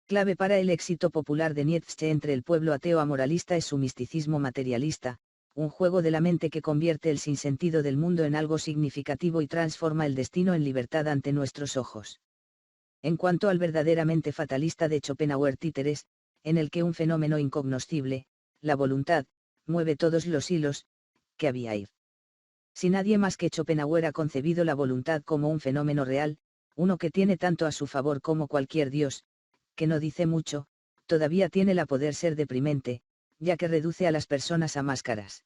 Clave para el éxito popular de Nietzsche entre el pueblo ateo amoralista es su misticismo materialista, un juego de la mente que convierte el sinsentido del mundo en algo significativo y transforma el destino en libertad ante nuestros ojos. En cuanto al verdaderamente fatalista de Schopenhauer, títeres, en el que un fenómeno incognoscible, la voluntad, mueve todos los hilos, que había ir. Si nadie más que Schopenhauer ha concebido la voluntad como un fenómeno real, uno que tiene tanto a su favor como cualquier dios, que no dice mucho, todavía tiene la poder ser deprimente, ya que reduce a las personas a máscaras.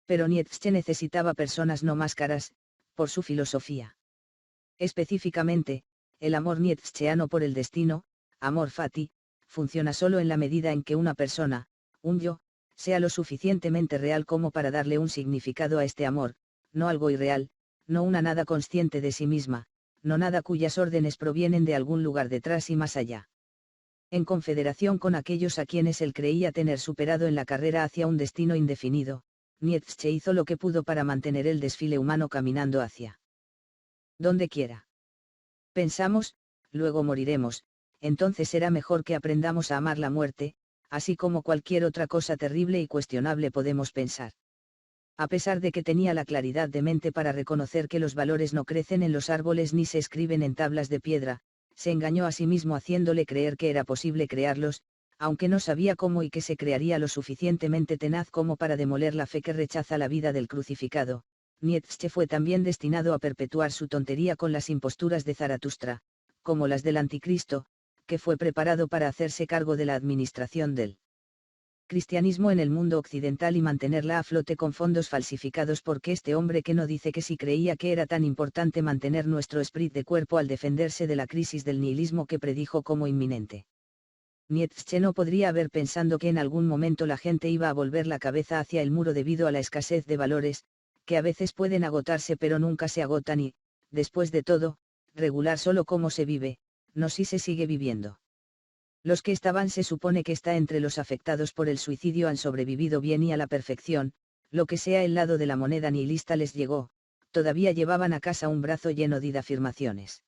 Pero Nietzsche necesitaba personas no máscaras, por su filosofía. Específicamente, el amor nietzscheano por el destino, amor fati, funciona solo en la medida en que una persona, un yo, sea lo suficientemente real como para darle un significado a este amor, no algo irreal, no una nada consciente de sí misma, no nada cuyas órdenes provienen de algún lugar detrás y más allá. En confederación con aquellos a quienes él creía tener superado en la carrera hacia un destino indefinido, Nietzsche hizo lo que pudo para mantener el desfile humano caminando hacia donde quiera. Pensamos, luego moriremos, entonces será mejor que aprendamos a amar la muerte, así como cualquier otra cosa terrible y cuestionable podemos pensar. A pesar de que tenía la claridad de mente para reconocer que los valores no crecen en los árboles ni se escriben en tablas de piedra, se engañó a sí mismo haciéndole creer que era posible crearlos, aunque no sabía cómo y que se crearía lo suficientemente tenaz como para demoler la fe que rechaza la vida del crucificado. Nietzsche fue también destinado a perpetuar su tontería con las imposturas de Zaratustra, como las del Anticristo, que fue preparado para hacerse cargo de la administración del cristianismo en el mundo occidental y mantenerla a flote con fondos falsificados. Porque este hombre que no dice que sí creía que era tan importante mantener nuestro esprit de cuerpo al defenderse de la crisis del nihilismo que predijo como inminente. Nietzsche no podría haber pensado que en algún momento la gente iba a volver la cabeza hacia el muro debido a la escasez de valores, que a veces pueden agotarse pero nunca se agotan y, después de todo, regular solo cómo se vive, no si se sigue viviendo. Los que estaban se supone que está entre los afectados por el suicidio han sobrevivido bien y a la perfección, lo que sea el lado de la moneda nihilista les llegó, todavía llevaban a casa un brazo lleno de afirmaciones.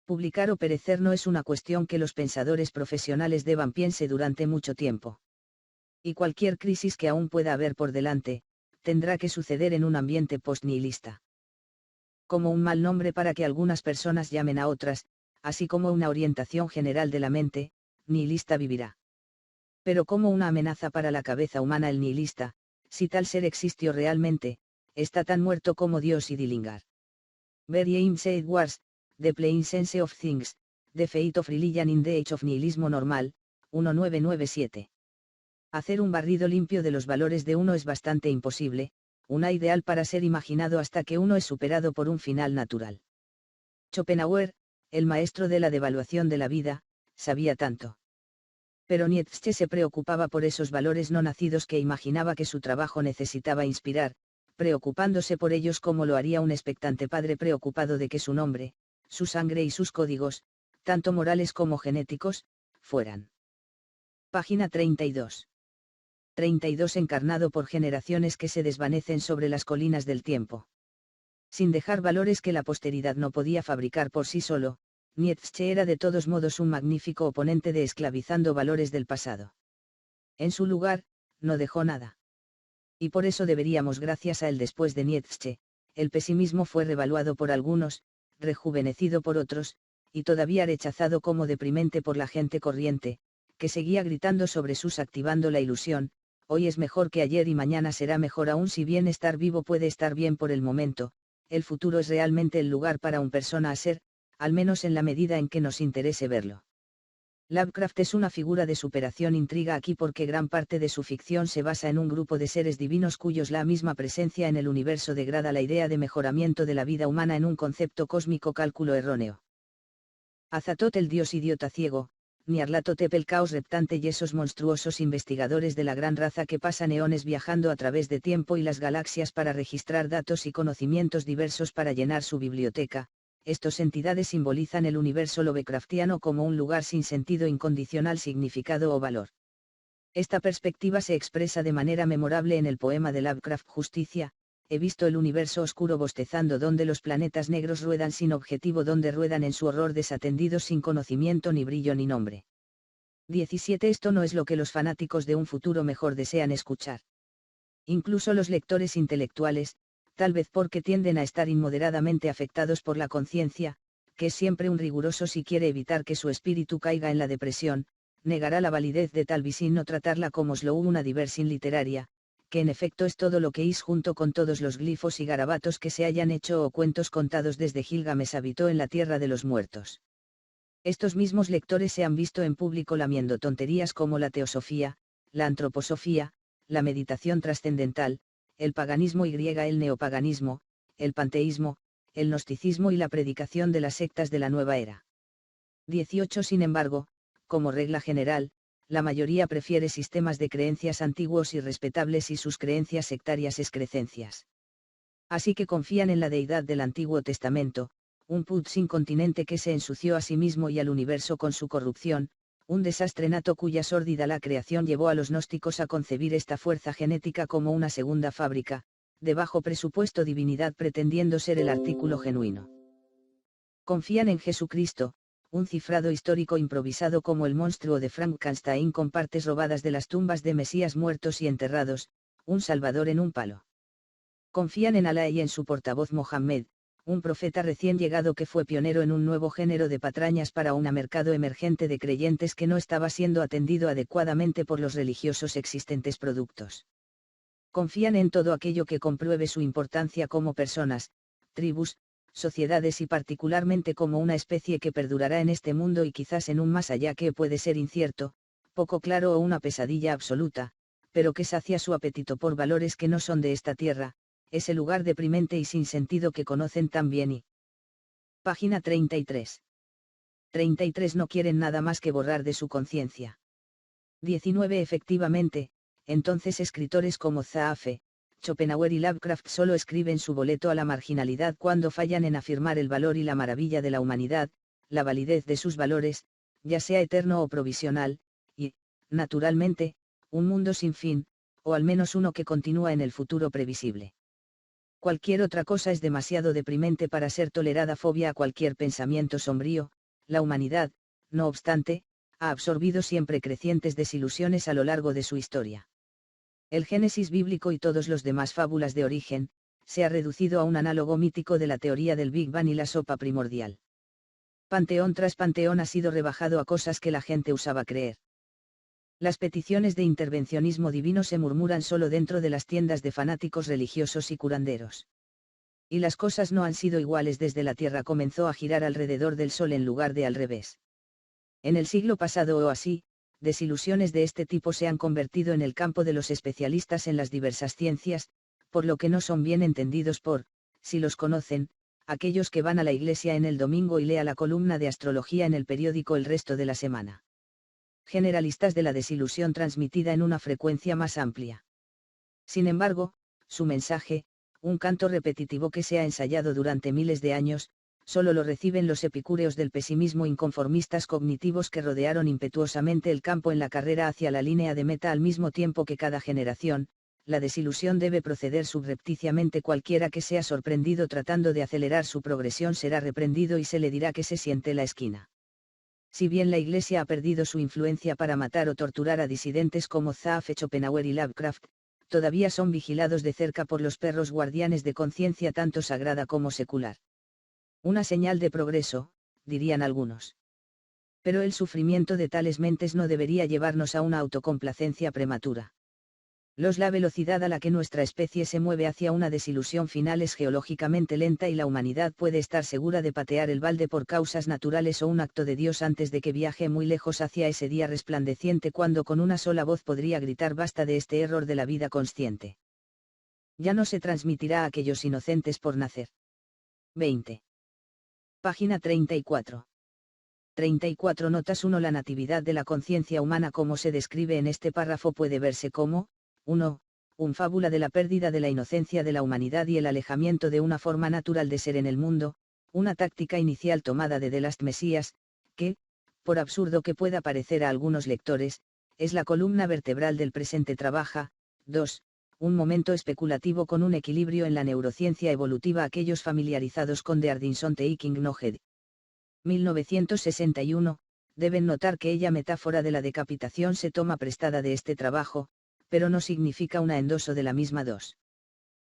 Publicar o perecer no es una cuestión que los pensadores profesionales deban piense durante mucho tiempo. Y cualquier crisis que aún pueda haber por delante, tendrá que suceder en un ambiente post-nihilista. Como un mal nombre para que algunas personas llamen a otras, así como una orientación general de la mente, nihilista vivirá. Pero como una amenaza para la cabeza humana el nihilista, si tal ser existió realmente, está tan muerto como Dios y Dillinger. James Edwards, The Plain Sense of Things, The Fate of Religion in the Age of Nihilismo Normal, 1997. Hacer un barrido limpio de los valores de uno es bastante imposible, una ideal para ser imaginado hasta que uno es superado por un final natural. Schopenhauer, el maestro de la devaluación de la vida, sabía tanto. Pero Nietzsche se preocupaba por esos valores no nacidos que imaginaba que su trabajo necesitaba inspirar, preocupándose por ellos como lo haría un expectante padre preocupado de que su nombre, su sangre y sus códigos, tanto morales como genéticos, fueran. Página 32. 32 encarnado por generaciones que se desvanecen sobre las colinas del tiempo. Sin dejar valores que la posteridad no podía fabricar por sí solo, Nietzsche era de todos modos un magnífico oponente de esclavizando valores del pasado. En su lugar, no dejó nada. Y por eso deberíamos gracias a él después de Nietzsche, el pesimismo fue revaluado por algunos, rejuvenecido por otros, y todavía rechazado como deprimente por la gente corriente, que seguía gritando sobre sus activando la ilusión, hoy es mejor que ayer y mañana será mejor aún si bien estar vivo puede estar bien por el momento, el futuro es realmente el lugar para una persona a ser, al menos en la medida en que nos interese verlo. Lovecraft es una figura de superación intriga aquí porque gran parte de su ficción se basa en un grupo de seres divinos cuyos la misma presencia en el universo degrada la idea de mejoramiento de la vida humana en un concepto cósmico cálculo erróneo. Azatoth el dios idiota ciego, Nyarlathotep el caos reptante y esos monstruosos investigadores de la gran raza que pasan eones viajando a través de tiempo y las galaxias para registrar datos y conocimientos diversos para llenar su biblioteca. Estas entidades simbolizan el universo lovecraftiano como un lugar sin sentido incondicional significado o valor. Esta perspectiva se expresa de manera memorable en el poema de Lovecraft Justicia, he visto el universo oscuro bostezando donde los planetas negros ruedan sin objetivo donde ruedan en su horror desatendidos sin conocimiento ni brillo ni nombre. 17 Esto no es lo que los fanáticos de un futuro mejor desean escuchar. Incluso los lectores intelectuales, tal vez porque tienden a estar inmoderadamente afectados por la conciencia, que es siempre un riguroso si quiere evitar que su espíritu caiga en la depresión, negará la validez de tal visión no tratarla como slow una diversión literaria, que en efecto es todo lo que es junto con todos los glifos y garabatos que se hayan hecho o cuentos contados desde Gilgamesh habitó en la tierra de los muertos. Estos mismos lectores se han visto en público lamiendo tonterías como la teosofía, la antroposofía, la meditación trascendental, el paganismo y el neopaganismo, el panteísmo, el gnosticismo y la predicación de las sectas de la nueva era. 18 Sin embargo, como regla general, la mayoría prefiere sistemas de creencias antiguos y respetables y sus creencias sectarias excrecencias. Así que confían en la deidad del Antiguo Testamento, un put sin continente que se ensució a sí mismo y al universo con su corrupción, un desastre nato cuya sórdida la creación llevó a los gnósticos a concebir esta fuerza genética como una segunda fábrica, de bajo presupuesto divinidad pretendiendo ser el artículo genuino. Confían en Jesucristo, un cifrado histórico improvisado como el monstruo de Frankenstein con partes robadas de las tumbas de mesías muertos y enterrados, un salvador en un palo. Confían en Alá y en su portavoz Mohammed, un profeta recién llegado que fue pionero en un nuevo género de patrañas para un mercado emergente de creyentes que no estaba siendo atendido adecuadamente por los religiosos existentes productos. Confían en todo aquello que compruebe su importancia como personas, tribus, sociedades y particularmente como una especie que perdurará en este mundo y quizás en un más allá que puede ser incierto, poco claro o una pesadilla absoluta, pero que sacia su apetito por valores que no son de esta tierra, ese lugar deprimente y sin sentido que conocen tan bien y. Página 33. 33 no quieren nada más que borrar de su conciencia. 19 efectivamente, entonces escritores como Zaafe, Schopenhauer y Lovecraft solo escriben su boleto a la marginalidad cuando fallan en afirmar el valor y la maravilla de la humanidad, la validez de sus valores, ya sea eterno o provisional, y, naturalmente, un mundo sin fin, o al menos uno que continúa en el futuro previsible. Cualquier otra cosa es demasiado deprimente para ser tolerada. Fobia a cualquier pensamiento sombrío. La humanidad, no obstante, ha absorbido siempre crecientes desilusiones a lo largo de su historia. El Génesis bíblico y todos los demás fábulas de origen, se ha reducido a un análogo mítico de la teoría del Big Bang y la sopa primordial. Panteón tras panteón ha sido rebajado a cosas que la gente usaba creer. Las peticiones de intervencionismo divino se murmuran solo dentro de las tiendas de fanáticos religiosos y curanderos. Y las cosas no han sido iguales desde la Tierra comenzó a girar alrededor del Sol en lugar de al revés. En el siglo pasado o así, desilusiones de este tipo se han convertido en el campo de los especialistas en las diversas ciencias, por lo que no son bien entendidos por, si los conocen, aquellos que van a la iglesia en el domingo y lea la columna de astrología en el periódico el resto de la semana. Generalistas de la desilusión transmitida en una frecuencia más amplia. Sin embargo, su mensaje, un canto repetitivo que se ha ensayado durante miles de años, solo lo reciben los epicúreos del pesimismo inconformistas cognitivos que rodearon impetuosamente el campo en la carrera hacia la línea de meta al mismo tiempo que cada generación. La desilusión debe proceder subrepticiamente. Cualquiera que sea sorprendido tratando de acelerar su progresión será reprendido y se le dirá que se siente la esquina. Si bien la Iglesia ha perdido su influencia para matar o torturar a disidentes como Zaafe, Schopenhauer y Lovecraft, todavía son vigilados de cerca por los perros guardianes de conciencia tanto sagrada como secular. Una señal de progreso, dirían algunos. Pero el sufrimiento de tales mentes no debería llevarnos a una autocomplacencia prematura. La velocidad a la que nuestra especie se mueve hacia una desilusión final es geológicamente lenta y la humanidad puede estar segura de patear el balde por causas naturales o un acto de Dios antes de que viaje muy lejos hacia ese día resplandeciente cuando con una sola voz podría gritar basta de este error de la vida consciente. Ya no se transmitirá a aquellos inocentes por nacer. 20. Página 34. 34 Notas 1 La natividad de la conciencia humana como se describe en este párrafo puede verse como 1. Un fábula de la pérdida de la inocencia de la humanidad y el alejamiento de una forma natural de ser en el mundo, una táctica inicial tomada de The Last Messiah, que, por absurdo que pueda parecer a algunos lectores, es la columna vertebral del presente trabaja. 2. Un momento especulativo con un equilibrio en la neurociencia evolutiva. Aquellos familiarizados con The Ardinson Taking Knowledge 1961, deben notar que ella metáfora de la decapitación se toma prestada de este trabajo, pero no significa una endoso de la misma. 2.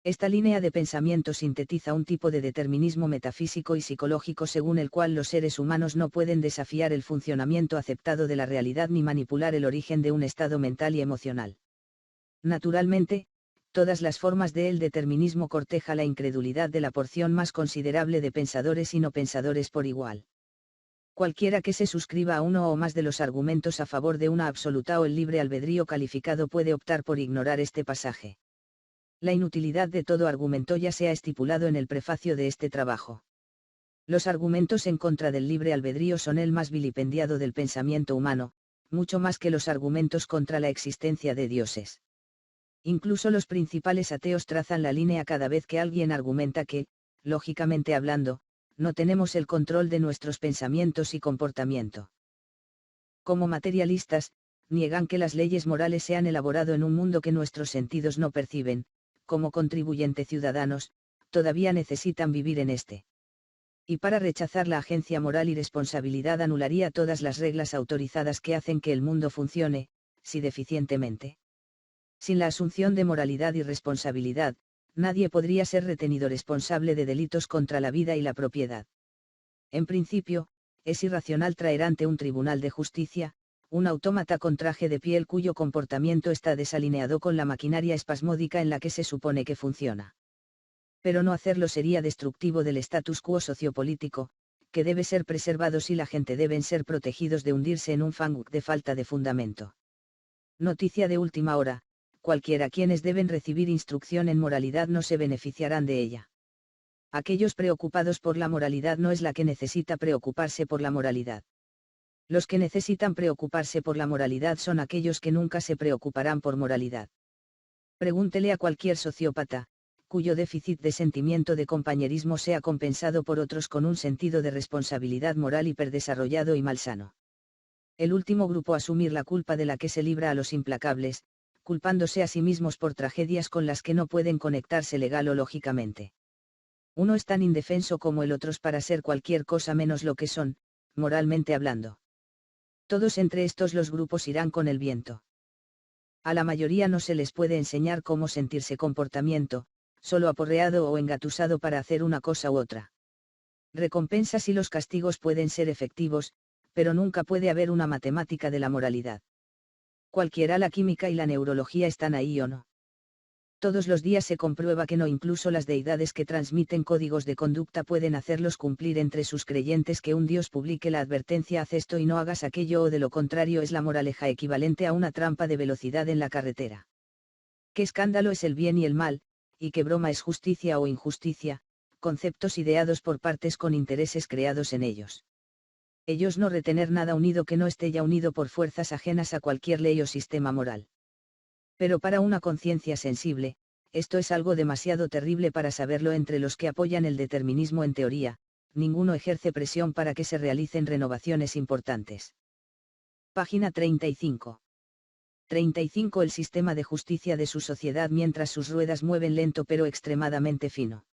Esta línea de pensamiento sintetiza un tipo de determinismo metafísico y psicológico según el cual los seres humanos no pueden desafiar el funcionamiento aceptado de la realidad ni manipular el origen de un estado mental y emocional. Naturalmente, todas las formas del determinismo corteja la incredulidad de la porción más considerable de pensadores y no pensadores por igual. Cualquiera que se suscriba a uno o más de los argumentos a favor de una absoluta o el libre albedrío calificado puede optar por ignorar este pasaje. La inutilidad de todo argumento ya se ha estipulado en el prefacio de este trabajo. Los argumentos en contra del libre albedrío son el más vilipendiado del pensamiento humano, mucho más que los argumentos contra la existencia de dioses. Incluso los principales ateos trazan la línea cada vez que alguien argumenta que, lógicamente hablando, no tenemos el control de nuestros pensamientos y comportamiento. Como materialistas, niegan que las leyes morales se han elaborado en un mundo que nuestros sentidos no perciben. Como contribuyente ciudadanos, todavía necesitan vivir en este. Y para rechazar la agencia moral y responsabilidad anularía todas las reglas autorizadas que hacen que el mundo funcione, si deficientemente. Sin la asunción de moralidad y responsabilidad, nadie podría ser retenido responsable de delitos contra la vida y la propiedad. En principio, es irracional traer ante un tribunal de justicia, un autómata con traje de piel cuyo comportamiento está desalineado con la maquinaria espasmódica en la que se supone que funciona. Pero no hacerlo sería destructivo del status quo sociopolítico, que debe ser preservado si la gente deben ser protegidos de hundirse en un fango de falta de fundamento. Noticia de última hora: cualquiera quienes deben recibir instrucción en moralidad no se beneficiarán de ella. Aquellos preocupados por la moralidad no es la que necesita preocuparse por la moralidad. Los que necesitan preocuparse por la moralidad son aquellos que nunca se preocuparán por moralidad. Pregúntele a cualquier sociópata, cuyo déficit de sentimiento de compañerismo sea compensado por otros con un sentido de responsabilidad moral hiperdesarrollado y malsano. El último grupo asumir la culpa de la que se libra a los implacables, culpándose a sí mismos por tragedias con las que no pueden conectarse legal o lógicamente. Uno es tan indefenso como el otro para ser cualquier cosa menos lo que son, moralmente hablando. Todos entre estos los grupos irán con el viento. A la mayoría no se les puede enseñar cómo sentirse comportamiento, solo aporreado o engatusado para hacer una cosa u otra. Recompensas y los castigos pueden ser efectivos, pero nunca puede haber una matemática de la moralidad. Cualquiera la química y la neurología están ahí o no. Todos los días se comprueba que no, incluso las deidades que transmiten códigos de conducta pueden hacerlos cumplir entre sus creyentes. Que un Dios publique la advertencia: haz esto y no hagas aquello, o de lo contrario es la moraleja equivalente a una trampa de velocidad en la carretera. Qué escándalo es el bien y el mal, y qué broma es justicia o injusticia, conceptos ideados por partes con intereses creados en ellos. Ellos no retener nada unido que no esté ya unido por fuerzas ajenas a cualquier ley o sistema moral. Pero para una conciencia sensible, esto es algo demasiado terrible para saberlo. Entre los que apoyan el determinismo en teoría, ninguno ejerce presión para que se realicen renovaciones importantes. Página 35. 35. El sistema de justicia de su sociedad mientras sus ruedas mueven lento pero extremadamente fino.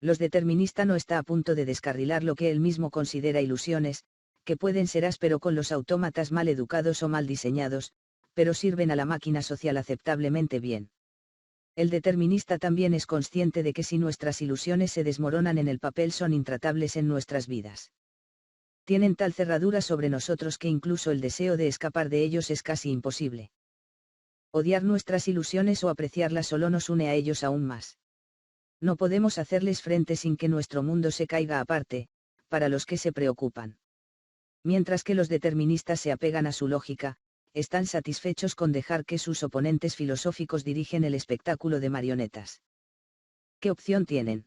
Los deterministas no está a punto de descarrilar lo que él mismo considera ilusiones, que pueden ser áspero con los autómatas mal educados o mal diseñados, pero sirven a la máquina social aceptablemente bien. El determinista también es consciente de que si nuestras ilusiones se desmoronan en el papel son intratables en nuestras vidas. Tienen tal cerradura sobre nosotros que incluso el deseo de escapar de ellos es casi imposible. Odiar nuestras ilusiones o apreciarlas solo nos une a ellos aún más. No podemos hacerles frente sin que nuestro mundo se caiga aparte, para los que se preocupan. Mientras que los deterministas se apegan a su lógica, están satisfechos con dejar que sus oponentes filosóficos dirigen el espectáculo de marionetas. ¿Qué opción tienen?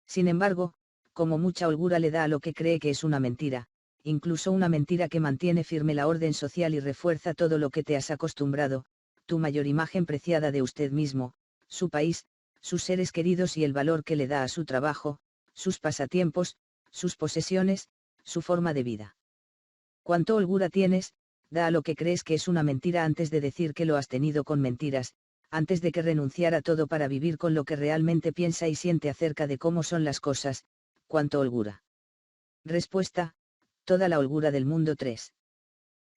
Sin embargo, como mucha holgura le da a lo que cree que es una mentira, incluso una mentira que mantiene firme la orden social y refuerza todo lo que te has acostumbrado, tu mayor imagen preciada de usted mismo, su país, sus seres queridos y el valor que le da a su trabajo, sus pasatiempos, sus posesiones, su forma de vida. ¿Cuánto holgura tienes? Da a lo que crees que es una mentira antes de decir que lo has tenido con mentiras, antes de que renunciar a todo para vivir con lo que realmente piensa y siente acerca de cómo son las cosas. ¿Cuánto holgura? Respuesta: toda la holgura del mundo. 3.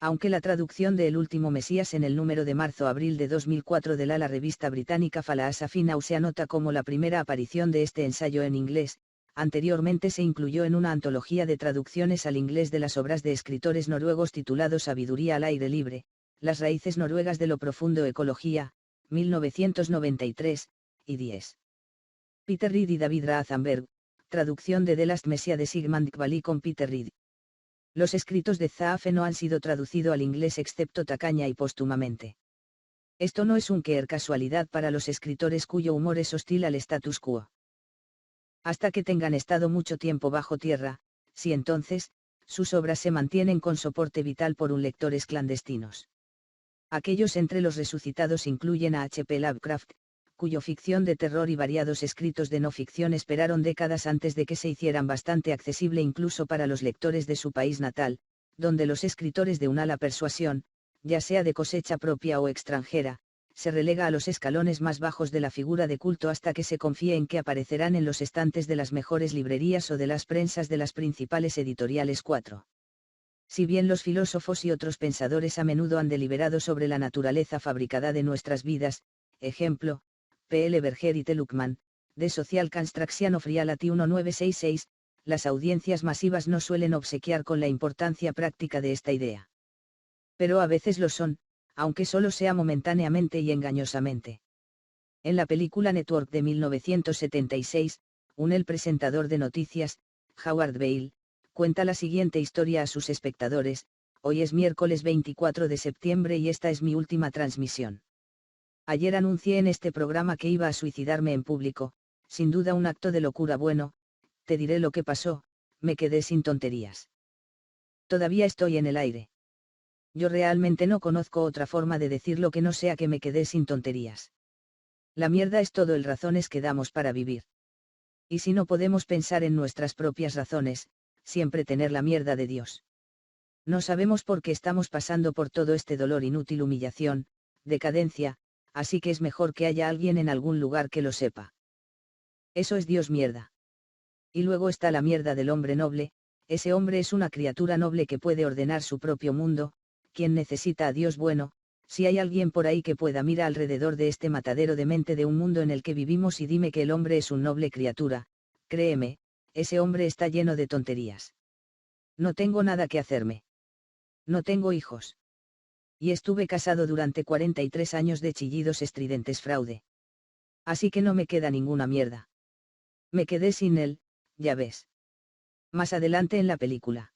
Aunque la traducción de El último Mesías en el número de marzo-abril de 2004 de la revista británica Philosophy Now se anota como la primera aparición de este ensayo en inglés, anteriormente se incluyó en una antología de traducciones al inglés de las obras de escritores noruegos titulados Sabiduría al aire libre, Las raíces noruegas de lo profundo, Ecología, 1993, y 10. Peter Reed y David Ratzenberg, traducción de The Last Messiah de Sigmund Kvalli con Peter Reed. Los escritos de Zaafe no han sido traducidos al inglés excepto tacaña y póstumamente. Esto no es un queer casualidad para los escritores cuyo humor es hostil al status quo. Hasta que tengan estado mucho tiempo bajo tierra, si entonces, sus obras se mantienen con soporte vital por un lectores clandestinos. Aquellos entre los resucitados incluyen a H. P. Lovecraft, cuyo ficción de terror y variados escritos de no ficción esperaron décadas antes de que se hicieran bastante accesible incluso para los lectores de su país natal, donde los escritores de una ala persuasión, ya sea de cosecha propia o extranjera, se relega a los escalones más bajos de la figura de culto hasta que se confíe en que aparecerán en los estantes de las mejores librerías o de las prensas de las principales editoriales. 4. Si bien los filósofos y otros pensadores a menudo han deliberado sobre la naturaleza fabricada de nuestras vidas, ejemplo, P. L. Berger y T. Luckman, de Social Construction of Reality 1966, las audiencias masivas no suelen obsequiar con la importancia práctica de esta idea. Pero a veces lo son, aunque solo sea momentáneamente y engañosamente. En la película Network de 1976, el presentador de noticias, Howard Bale, cuenta la siguiente historia a sus espectadores: hoy es miércoles 24 de septiembre y esta es mi última transmisión. Ayer anuncié en este programa que iba a suicidarme en público, Sin duda un acto de locura bueno, te diré lo que pasó, me quedé sin tonterías. Todavía estoy en el aire. Yo realmente no conozco otra forma de decirlo que no sea que me quedé sin tonterías. La mierda es todo el razones que damos para vivir. Y si no podemos pensar en nuestras propias razones, siempre tener la mierda de Dios. No sabemos por qué estamos pasando por todo este dolor, inútil, humillación, decadencia, así que es mejor que haya alguien en algún lugar que lo sepa. Eso es Dios mierda. Y luego está la mierda del hombre noble, ese hombre es una criatura noble que puede ordenar su propio mundo, quien necesita a Dios bueno. Si hay alguien por ahí que pueda mirar alrededor de este matadero de mente de un mundo en el que vivimos y dime que el hombre es un noble criatura, créeme, ese hombre está lleno de tonterías. No tengo nada que hacerme. No tengo hijos. Y estuve casado durante 43 años de chillidos estridentes fraude. Así que no me queda ninguna mierda. Me quedé sin él, ya ves. Más adelante en la película.